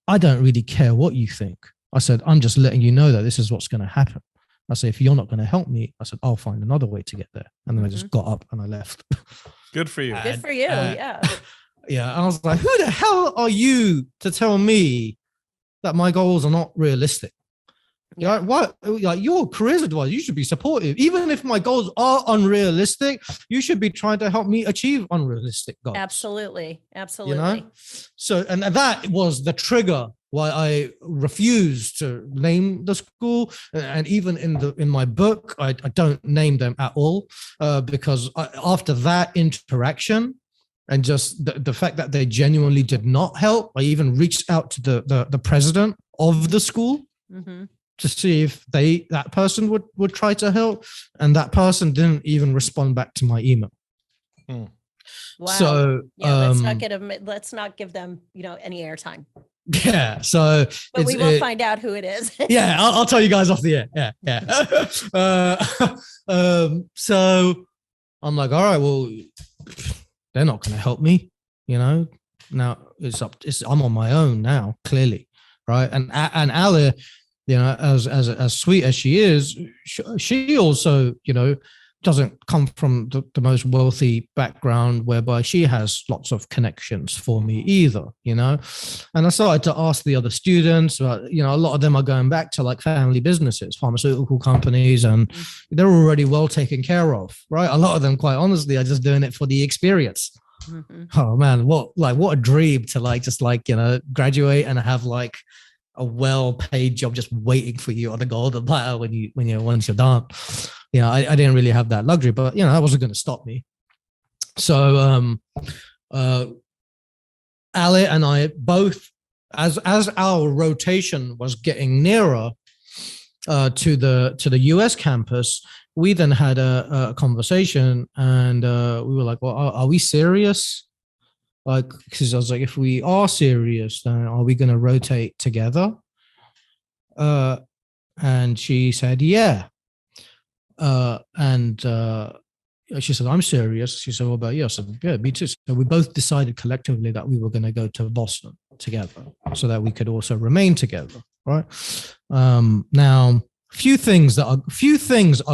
I don't really care what you think. I said, I'm just letting you know that this is what's going to happen. I said, if you're not going to help me, I said, I'll find another way to get there. And then I just got up and I left. Good for you. Good for you. Yeah. Yeah. I was like, who the hell are you to tell me that my goals are not realistic? Yeah. What? Like, your careers advisor, you should be supportive. Even if my goals are unrealistic, you should be trying to help me achieve unrealistic goals. Absolutely. You know? So, and that was the trigger why I refused to name the school. And even in my book, I don't name them at all, because after that interaction, and just the fact that they genuinely did not help, I even reached out to the president of the school to see if that person would try to help, and that person didn't even respond back to my email. Wow. So let's not give them any airtime. Yeah. So, but we will find out who it is. Yeah, I'll tell you guys off the air. Yeah. So I'm like, all right, well, they're not going to help me. Now I'm on my own now, clearly, right? And Ali, as sweet as she is, she also, doesn't come from the most wealthy background whereby she has lots of connections for me either, And I started to ask the other students, a lot of them are going back to like family businesses, pharmaceutical companies, and they're already well taken care of, right? A lot of them, quite honestly, are just doing it for the experience. Oh man, what a dream to graduate and have like a well-paid job just waiting for you on the golden platter once you're done. I didn't really have that luxury, but that wasn't going to stop me. So Ali and I both, as our rotation was getting nearer to the US campus, we then had a conversation, and we were like, well, are we serious? Like, because I was like, if we are serious, then are we going to rotate together? And she said, yeah. And she said, I'm serious. She said, what about you? I said, yeah, me too. So we both decided collectively that we were going to go to Boston together so that we could also remain together, right? Now, few things are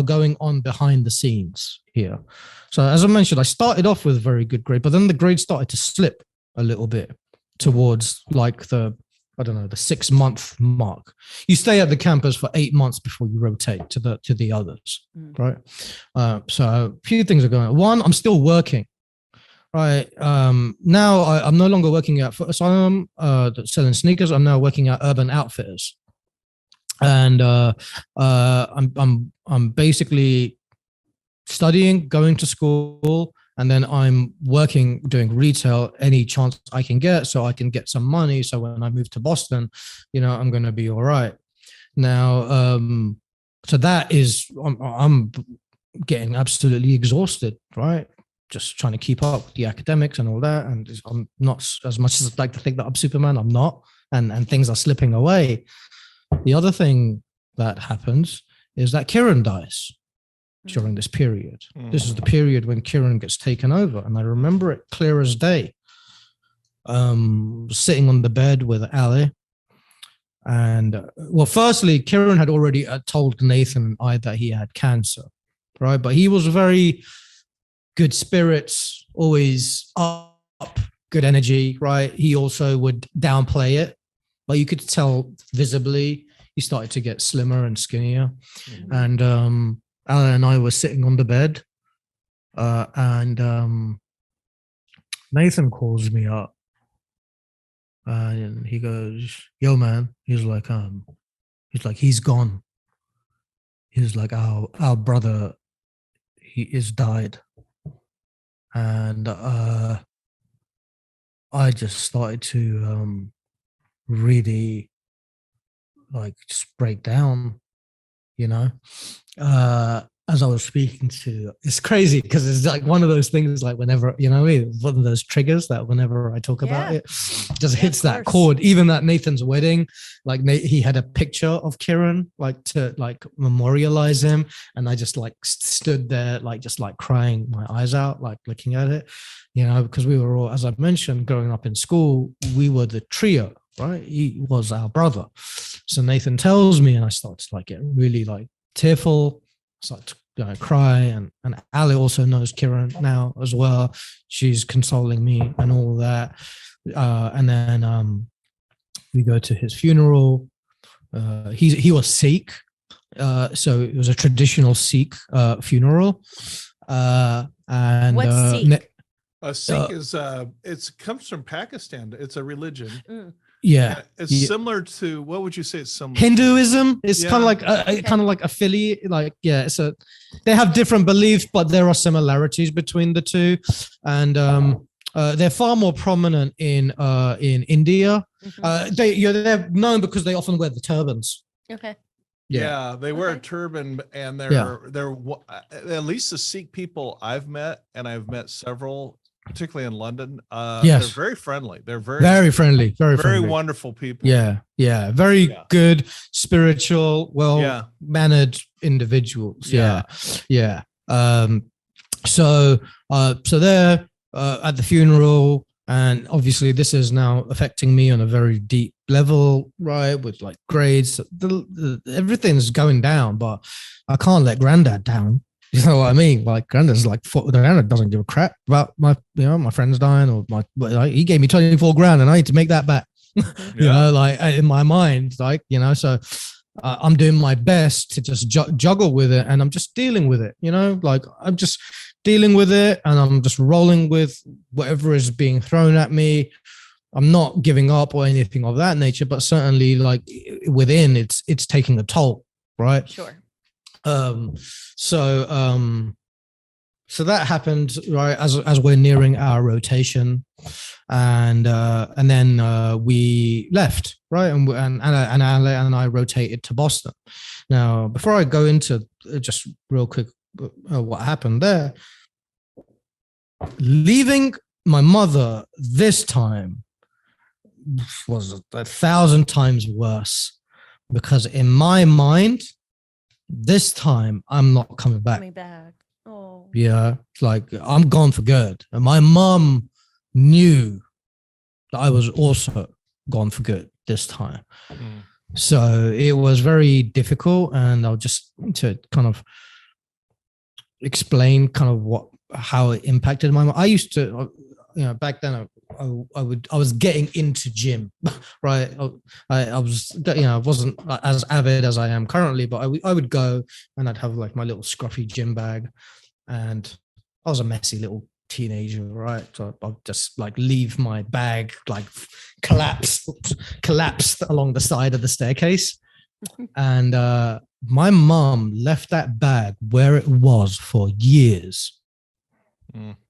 going on behind the scenes here. So as I mentioned, I started off with a very good grade, but then the grade started to slip a little bit towards like the 6-month mark. You stay at the campus for 8 months before you rotate to the others, right? So a few things are going on. One, I'm still working, right? Now I'm no longer working at Foot Asylum, selling sneakers. I'm now working at Urban Outfitters, and I'm basically studying, going to school, and then I'm working, doing retail any chance I can get, so I can get some money. So when I move to Boston, I'm going to be all right. Now, so that is, I'm getting absolutely exhausted, right? Just trying to keep up with the academics and all that. And I'm not, as much as I'd like to think that I'm Superman, I'm not. And things are slipping away. The other thing that happens is that Kieran dies during this period. This is the period when Kieran gets taken over. And I remember it clear as day. Sitting on the bed with Ali. And well, firstly, Kieran had already told Nathan and I that he had cancer, right? But he was very good spirits, always up, good energy, right? He also would downplay it, but you could tell visibly he started to get slimmer and skinnier. And Alan and I were sitting on the bed, and Nathan calls me up, and he goes, "Yo, man," he's like, he's gone. He's like, our brother, he is died, and I just started to really just break down, as I was speaking to. It's crazy because it's like one of those things, like whenever, one of those triggers that whenever I talk about it, just hits that chord. Even at Nathan's wedding, he had a picture of Kieran, to memorialize him. And I just stood there, just crying my eyes out, looking at it, because we were all, as I mentioned, growing up in school, we were the trio, right? He was our brother. So Nathan tells me, and I start to get really tearful. I start cry, and Ali also knows Kiran now as well. She's consoling me and all that. And then we go to his funeral. He was Sikh, so it was a traditional Sikh funeral. And what's Sikh? A Sikh is it comes from Pakistan. It's a religion. Yeah, it's similar to, what would you say it's similar Hinduism. To? It's kind of like kind of like affiliate. Like they have different beliefs, but there are similarities between the two, and they're far more prominent in India. They're known because they often wear the turbans. Okay. Yeah, they wear a turban, and they're at least the Sikh people I've met, and I've met several, particularly in London. They're very friendly. They're very friendly, very wonderful people. Yeah, very good, spiritual, mannered individuals. Yeah. So they're at the funeral, and obviously this is now affecting me on a very deep level, right? With like grades, everything's going down, but I can't let Granddad down. You know what I mean? Like Granddad's like, Granddad doesn't give a crap about my friend's dying, or he gave me 24 grand and I need to make that back. You know, like in my mind, like, so I'm doing my best to just juggle with it, and I'm just dealing with it, like I'm just dealing with it, and I'm just rolling with whatever is being thrown at me. I'm not giving up or anything of that nature, but certainly like within it's taking a toll, right? Sure. So that happened, right, as we're nearing our rotation, and then we left, right, and Ale and I rotated to Boston. Now, before I go into just real quick what happened there, leaving my mother this time was 1,000 times worse, because in my mind, this time I'm not coming back. Oh. Yeah, like I'm gone for good. And my mom knew that I was also gone for good this time. So it was very difficult, and I'll just to kind of explain kind of how it impacted my mom. I used to, back then I was getting into gym, right? I was, I wasn't as avid as I am currently, but I would go and I'd have like my little scruffy gym bag, and I was a messy little teenager, right? So I'd just like leave my bag like collapsed along the side of the staircase. And my mom left that bag where it was for years.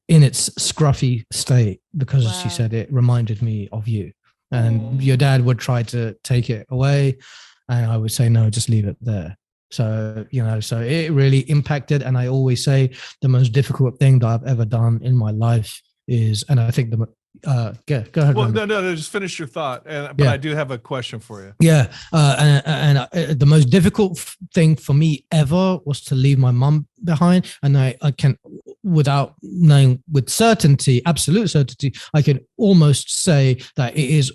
In its scruffy state, because she said it reminded me of you, and your dad would try to take it away, and I would say no, just leave it there. So so it really impacted. And I always say the most difficult thing that I've ever done in my life is, and I think go ahead. Well, no, just finish your thought. But I do have a question for you. Yeah, and the most difficult thing for me ever was to leave my mum behind, and I can, without knowing with certainty, absolute certainty, I can almost say that it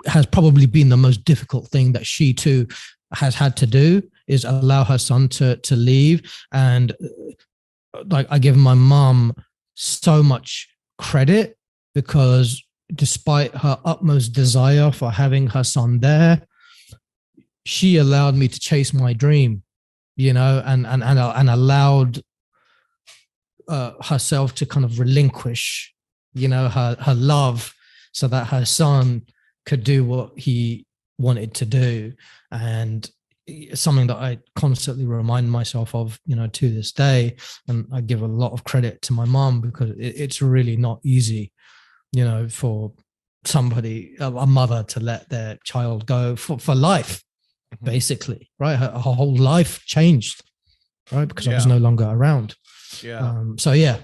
has probably been the most difficult thing that she too has had to do, is allow her son to leave. And like, I give my mum so much credit, because despite her utmost desire for having her son there, she allowed me to chase my dream, and allowed herself to kind of relinquish, her love, so that her son could do what he wanted to do. And something that I constantly remind myself of, to this day. And I give a lot of credit to my mom, because it's really not easy, for somebody, a mother, to let their child go for life, basically, right? Her whole life changed, right? Because I was no longer around. So yeah.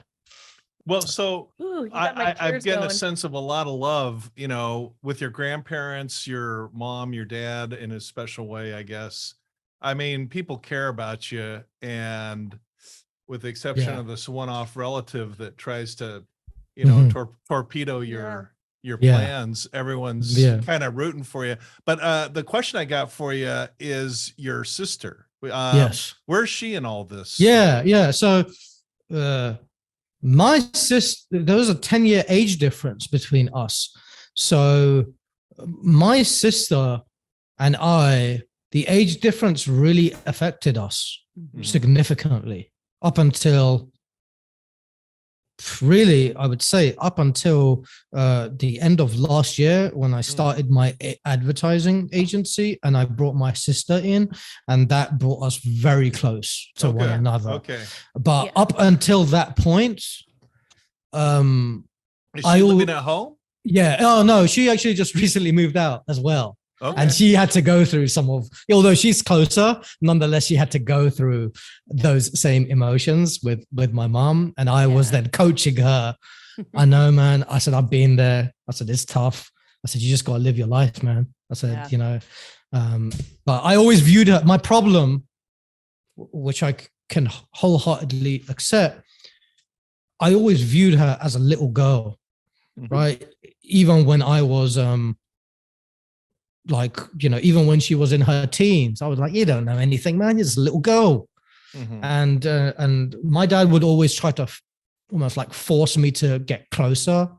Well, so I'm getting a sense of a lot of love, with your grandparents, your mom, your dad, in a special way, I guess. I mean, people care about you, and with the exception of this one-off relative that tries to, torpedo your plans, everyone's kind of rooting for you. But the question I got for you is your sister. Yes. Where's she in all this? Yeah. So my sister, there was a 10-year age difference between us. So my sister and I, the age difference really affected us significantly up until really, I would say up until the end of last year when I started my advertising agency and I brought my sister in, and that brought us very close to one another. Okay. But up until that point, is she living at home? Yeah. Oh no, she actually just recently moved out as well. Okay. And she had to go through some of, although she's closer, nonetheless, she had to go through those same emotions with my mom. And I was then coaching her. I know, man. I said, I've been there. I said, it's tough. I said, you just got to live your life, man. I said, you know, but I always viewed her, my problem, which I can wholeheartedly accept. I always viewed her as a little girl, right? Even when I was, like, you know, even when she was in her teens, I was like, you don't know anything, man. You're just a little girl. And my dad would always try to almost like force me to get closer.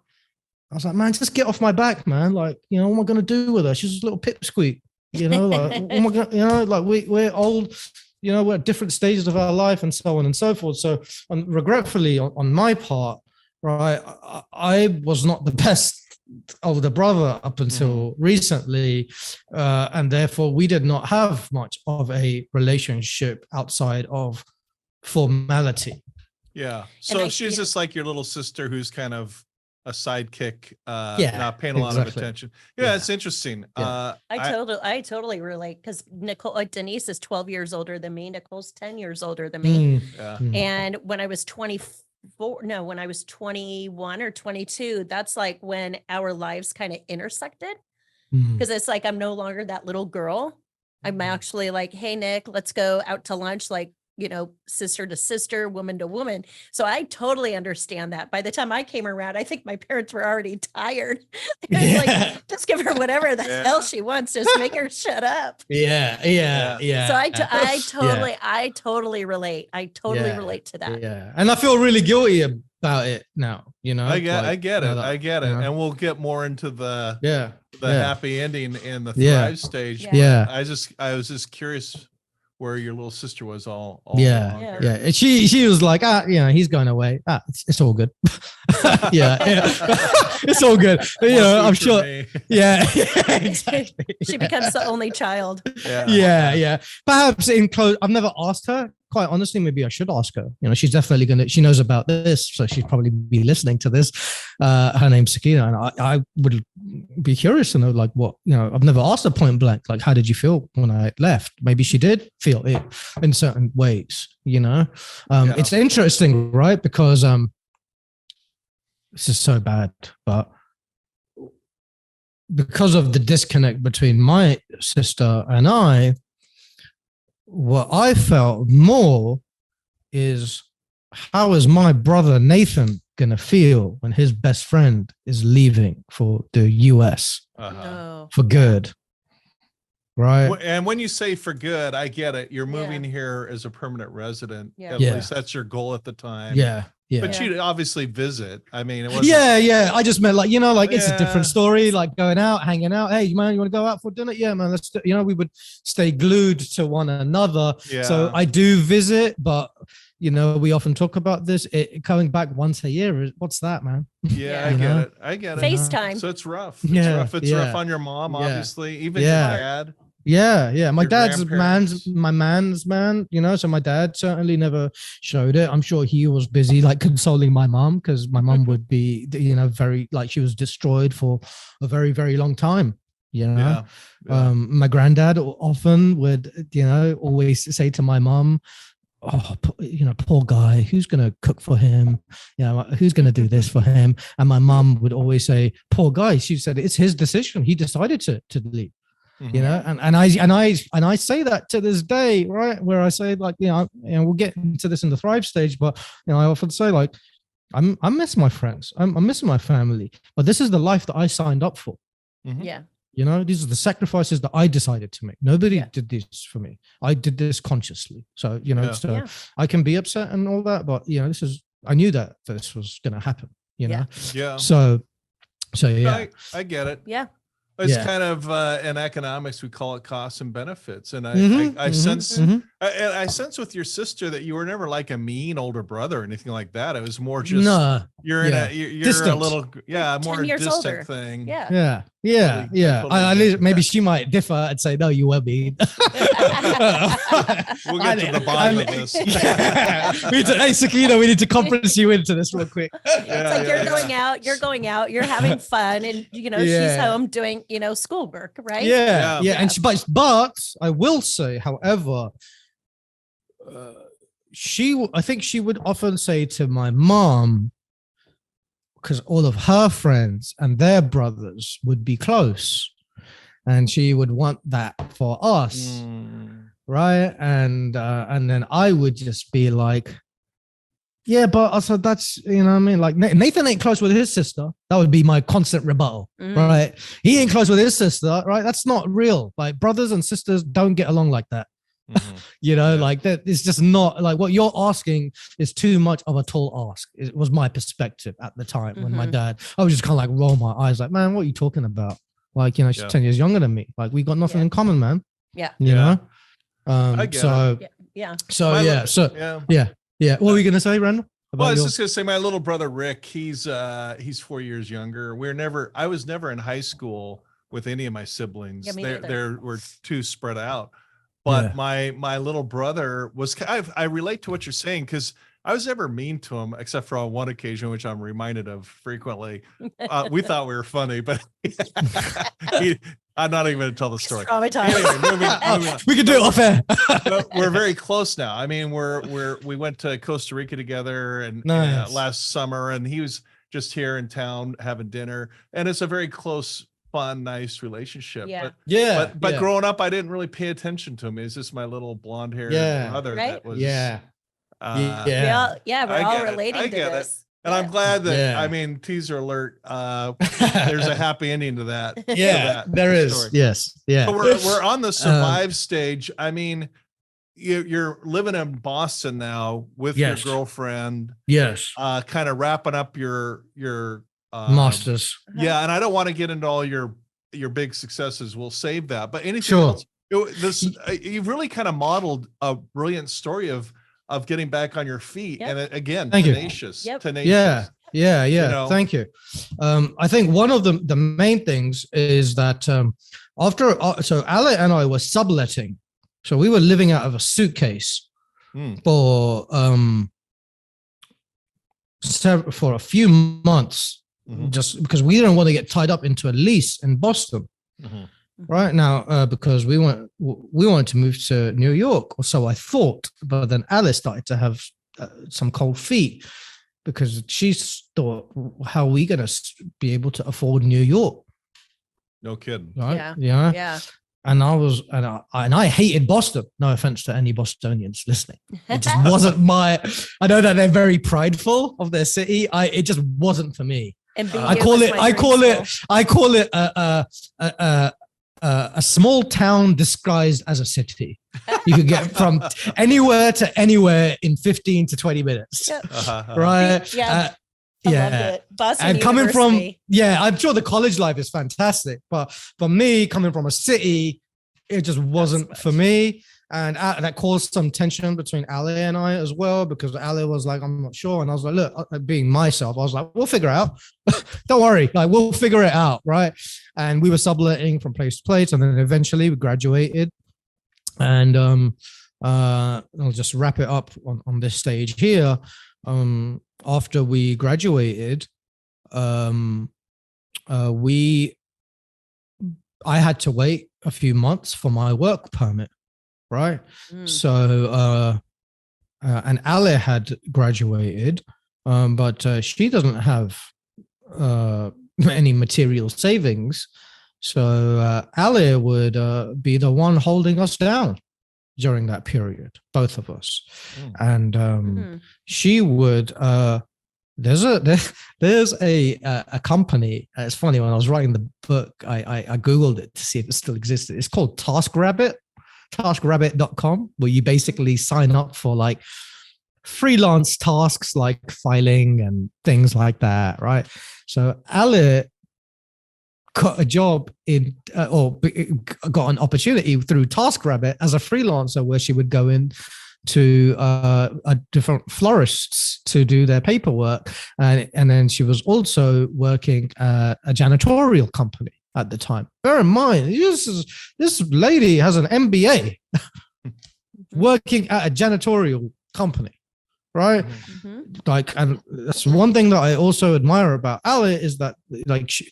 I was like, man, just get off my back, man. Like, you know, what am I going to do with her? She's just a little pipsqueak, you know, like, what am I gonna, you know, like we're old, you know, we're at different stages of our life and so on and so forth. So regretfully on my part, right, I was not the best older brother up until recently, and therefore we did not have much of a relationship outside of formality. Yeah. So she's just like your little sister who's kind of a sidekick, not paying a lot of attention. Yeah, it's interesting. I totally relate because Denise is 12 years older than me. Nicole's 10 years older than me. And when I was 21 or 22, that's like when our lives kind of intersected, because it's like I'm no longer that little girl. I'm actually like, hey, Nick, let's go out to lunch, like, you know, sister to sister, woman to woman. So I totally understand that. By the time I came around, I think my parents were already tired. Like, just give her whatever the hell she wants. Just make her shut up. Yeah. So I totally relate. I totally relate to that. Yeah. And I feel really guilty about it now, you know. I get it. And we'll get more into the happy ending in the Thrive stage. I was just curious where your little sister was all along. And she was like, you know, he's going away. It's all good. It's all good. You know, I'm sure. Exactly. She becomes the only child. Perhaps I've never asked her. Quite honestly, maybe I should ask her. You know, she's definitely she knows about this, so she'd probably be listening to this. Her name's Sakina, and I would be curious to know, like, what, you know, I've never asked her point blank, like, how did you feel when I left? Maybe she did feel it in certain ways, you know. It's interesting, right? Because this is so bad, but because of the disconnect between my sister and I, what I felt more is, how is my brother Nathan going to feel when his best friend is leaving for the US for good? Right. And when you say for good, I get it. You're moving here as a permanent resident. At least that's your goal at the time. But you obviously visit. I mean, it wasn't. I just meant, like, you know, like, it's a different story, like going out, hanging out. Hey, man, you want to go out for dinner? Yeah, man, let's do, you know, we would stay glued to one another. So I do visit, but, you know, we often talk about this. Coming back once a year, what's that, man? I get it. FaceTime. So it's rough. It's rough on your mom, obviously, even your dad. My dad's my man's man, you know, so my dad certainly never showed it. I'm sure he was busy, like, consoling my mom, because my mom would be, you know, very, like, she was destroyed for a very, very long time, you know. My granddad often would, you know, always say to my mom, oh, you know, poor guy, who's going to cook for him? You know, who's going to do this for him? And my mom would always say, poor guy. She said, it's his decision. He decided to leave. You know, and I say that to this day, right? Where I say, like, you know, and we'll get into this in the Thrive stage, but, you know, I often say, like, I miss my friends, I'm missing my family, but this is the life that I signed up for. You You know, these are the sacrifices that I decided to make. Nobody did this for me. I did this consciously. So, you know, I can be upset and all that, but you know, I knew that this was going to happen, you know? Yeah. So yeah. I get it. Yeah. It's kind of in economics we call it costs and benefits, and I sense I sense with your sister that you were never like a mean older brother or anything like that. It was more just you're a little more 10 years distant older. thing. Yeah. Maybe she might differ and say, no, you were mean. We'll get to the bottom of this. Hey, Sakina, we need to conference you into this real quick. It's like you're going out, you're having fun, and you know she's home doing schoolwork, right? Yeah. And but I will say, however, I think she would often say to my mom, because all of her friends and their brothers would be close, and she would want that for us, right? And then I would just be like, yeah, but also that's, you know what I mean? Like Nathan ain't close with his sister. That would be my constant rebuttal, right? He ain't close with his sister, right? That's not real. Like brothers and sisters don't get along like that. You know, like that. It's just not like what you're asking is too much of a tall ask. It was my perspective at the time when my dad, I was just kind of like roll my eyes like, man, what are you talking about? Like, you know, she's 10 years younger than me. Like we got nothing in common, man. Yeah. You know? I get it. Yeah. What were you gonna say, Randall? Well, I was just gonna say my little brother Rick. He's 4 years younger. I was never in high school with any of my siblings. We're too spread out. But my little brother was. I relate to what you're saying because I was never mean to him, except for on one occasion, which I'm reminded of frequently. We thought we were funny, but I'm not even going to tell the story. Anyway, moving on. We can do it off air. We're very close now. I mean, we went to Costa Rica together and last summer, and he was just here in town having dinner, and it's a very close, fun, nice relationship. But growing up, I didn't really pay attention to him. He's just my little blond-haired brother that was. We're all relating to this. And I'm glad that, I mean, teaser alert, there's a happy ending to that. There is. Story. Yes. Yeah. So we're on the survive stage. I mean, you're living in Boston now with your girlfriend. Yes. Kind of wrapping up your masters. Yeah. And I don't want to get into all your big successes. We'll save that. But anything else, you've really kind of modeled a brilliant story of getting back on your feet. And again, tenacious. Yeah. You know? Thank you. I think one of the main things is that so Ale and I were subletting. So we were living out of a suitcase for a few months, just because we didn't want to get tied up into a lease in Boston. Right now, because we wanted to move to New York, or so I thought. But then Alice started to have some cold feet because she thought, "How are we going to be able to afford New York?" No kidding. Right? Yeah. And I hated Boston. No offense to any Bostonians listening. It just wasn't my. I know that they're very prideful of their city. It just wasn't for me. I call it a small town disguised as a city. You could get from anywhere to anywhere in 15 to 20 minutes. Right? I loved it. Boston and coming University. from, I'm sure the college life is fantastic, but for me, coming from a city, it just wasn't for me. And that caused some tension between Ale and I as well, because Ale was like, I'm not sure. And I was like, look, being myself, I was like, we'll figure it out. Don't worry. Like, we'll figure it out. Right. And we were subletting from place to place. And then eventually we graduated. And I'll just wrap it up on this stage here. After we graduated, I had to wait a few months for my work permit. Right. So, and Ale had graduated, but she doesn't have any material savings. So Ale would be the one holding us down during that period, both of us. And she would there's a company. It's funny, when I was writing the book, I Googled it to see if it still existed. It's called taskrabbit.com, where you basically sign up for like freelance tasks like filing and things like that, right? So Ali got a job got an opportunity through TaskRabbit as a freelancer, where she would go in to different florists to do their paperwork, and then she was also working at a janitorial company at the time. Bear in mind, this lady has an MBA working at a janitorial company, right? Mm-hmm. Like, and that's one thing that I also admire about Ali, is that like she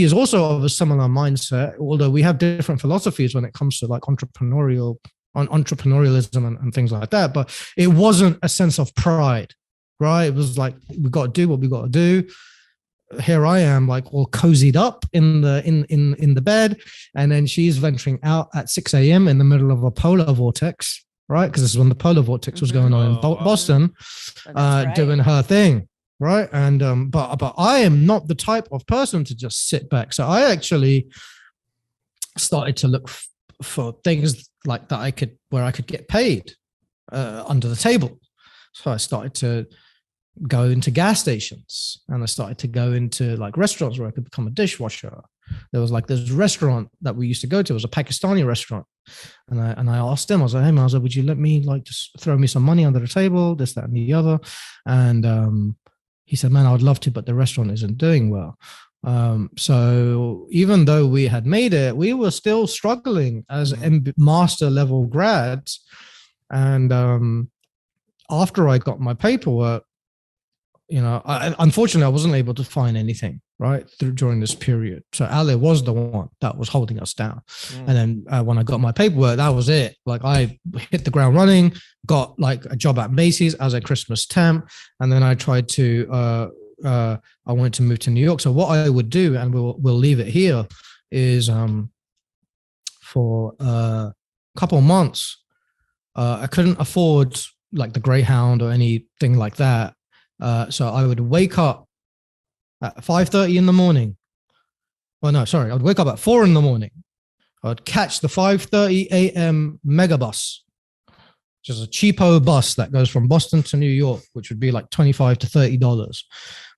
is also of a similar mindset, although we have different philosophies when it comes to like entrepreneurialism and things like that. But it wasn't a sense of pride, right? It was like, we got to do what we got to do. Here I am, like all cozied up in the bed, and then she's venturing out at 6 a.m. in the middle of a polar vortex, right? Because this is when the polar vortex was going on in Boston, doing her thing. Right. And but I am not the type of person to just sit back. So I actually started to look for things like that where I could get paid under the table. So I started to go into gas stations, and I started to go into like restaurants where I could become a dishwasher. There was like this restaurant that we used to go to. It was a Pakistani restaurant. And I asked him, I was like, hey man, would you let me like just throw me some money under the table, this, that, and the other? And he said, man, I would love to, but the restaurant isn't doing well. So even though we had made it, we were still struggling as master level grads. And after I got my paperwork, unfortunately, I wasn't able to find anything during this period. So Ali was the one that was holding us down. And then when I got my paperwork, that was it. Like, I hit the ground running, got like a job at Macy's as a Christmas temp. And then I tried to, I wanted to move to New York. So what I would do, and we'll leave it here, is for a couple of months, I couldn't afford like the Greyhound or anything like that. So I would wake up at 5:30 in the morning. Oh no, sorry. I'd wake up at 4 in the morning. I'd catch the 5:30 a.m. megabus, which is a cheapo bus that goes from Boston to New York, which would be like $25 to $30,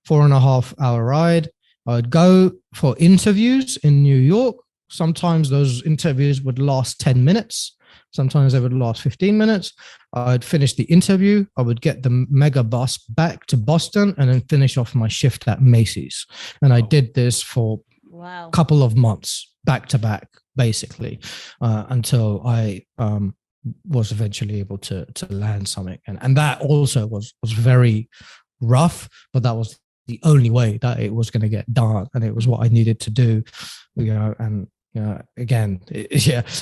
4.5 hour ride. I'd go for interviews in New York. Sometimes those interviews would last 10 minutes. Sometimes they would last 15 minutes. I'd finish the interview. I would get the mega bus back to Boston and then finish off my shift at Macy's. And I did this for a couple of months, back to back, basically, until I was eventually able to land something. And that also was very rough, but that was the only way that it was going to get done. And it was what I needed to do, and again,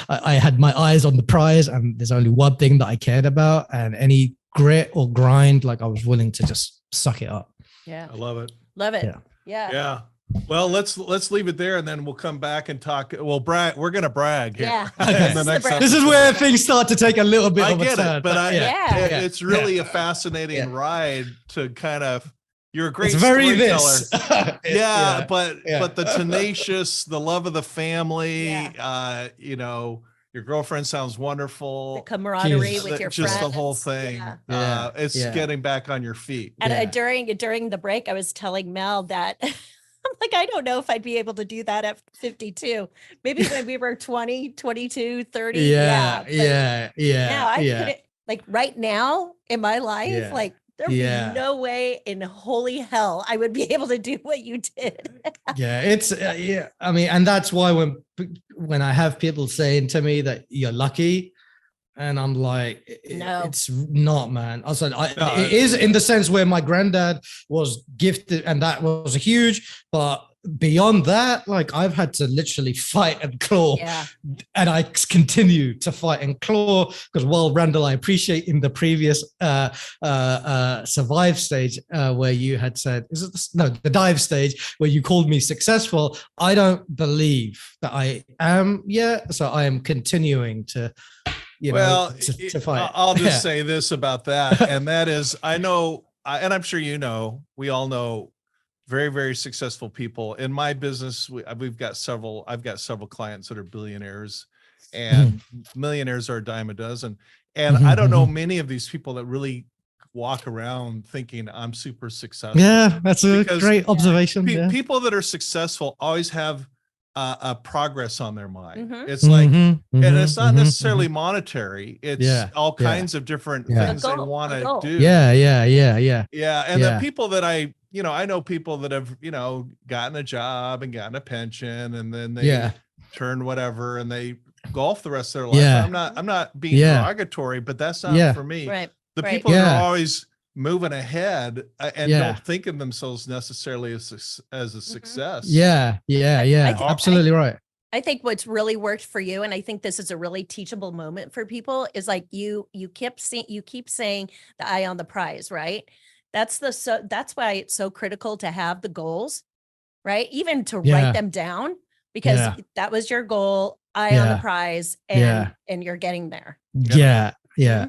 I had my eyes on the prize, and there's only one thing that I cared about, and any grit or grind, like I was willing to just suck it up. Yeah. I love it. Love it. Yeah. Well, let's leave it there, and then we'll come back and talk. Well, brag. We're gonna brag here. Yeah. This is where things start to take a little bit of a turn. But it's really a fascinating ride to kind of. You're a great storyteller. But the tenacious, the love of the family, your girlfriend sounds wonderful. The camaraderie with your friends. Just the whole thing. It's getting back on your feet. And during the break, I was telling Mel that I'm like, I don't know if I'd be able to do that at 52. Maybe when we were 20, 22, 30. Now I couldn't, like right now in my life, like, there'd be no way in holy hell I would be able to do what you did. It's I mean, and that's why when I have people saying to me that you're lucky, and I'm like, no, it's not, man. I said, it is in the sense where my granddad was gifted, and that was huge, but beyond that, like, I've had to literally fight and claw, and I continue to fight and claw, because while Randall, I appreciate in the previous survive stage where you had said, the dive stage where you called me successful, I don't believe that I am yet, so I am continuing to to fight. I'll just say this about that, and that is, I know and I'm sure we all know very, very successful people in my business. I've got several clients that are billionaires, and millionaires are a dime a dozen. And I don't know many of these people that really walk around thinking I'm super successful. Yeah, that's a great observation. People that are successful always have a progress on their mind. It's like, and it's not necessarily monetary. It's all kinds of different things they want to do. Yeah. And the people that I know people that have, gotten a job and gotten a pension, and then they turn whatever and they golf the rest of their life. I'm not being derogatory, but that's not for me. Right. The people that are always moving ahead and don't think of themselves necessarily as a success. Absolutely right. I think what's really worked for you, and I think this is a really teachable moment for people, is like you keep saying the eye on the prize, right? That's why it's so critical to have the goals, right? Even to write them down, because that was your goal, eye on the prize, and you're getting there. At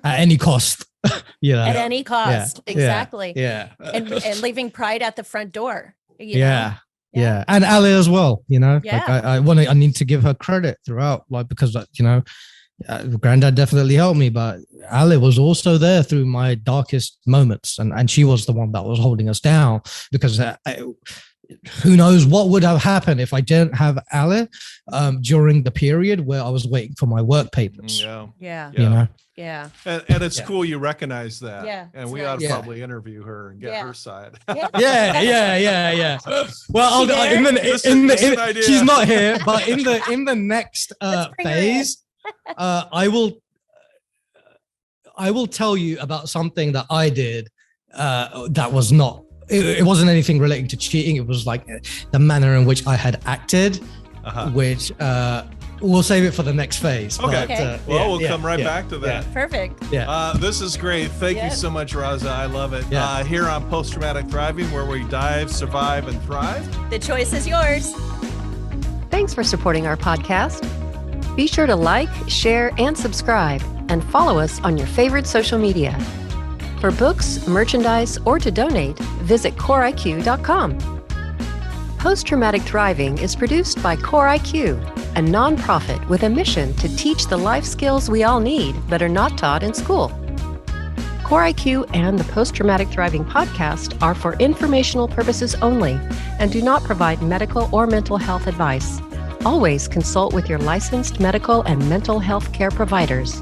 any cost. At any cost. Exactly. And leaving pride at the front door. And Ali as well, like I need to give her credit throughout, like, because Granddad definitely helped me, but Ali was also there through my darkest moments, and she was the one that was holding us down, because who knows what would have happened if I didn't have Ali during the period where I was waiting for my work papers. And it's cool you recognize that. And we ought to probably interview her and get her side. Well, she's not here, but in the next phase, I will tell you about something that I did that was not. It wasn't anything relating to cheating. It was like the manner in which I had acted, which we'll save it for the next phase. Okay. We'll come right back to that. Perfect. This is great. Thank you so much, Reza. I love it. Here on Post-Traumatic Thriving, where we dive, survive, and thrive. The choice is yours. Thanks for supporting our podcast. Be sure to like, share, and subscribe, and follow us on your favorite social media. For books, merchandise, or to donate, visit CoreIQ.com. Post-Traumatic Thriving is produced by CoreIQ, a nonprofit with a mission to teach the life skills we all need but are not taught in school. CoreIQ and the Post-Traumatic Thriving podcast are for informational purposes only and do not provide medical or mental health advice. Always consult with your licensed medical and mental health care providers.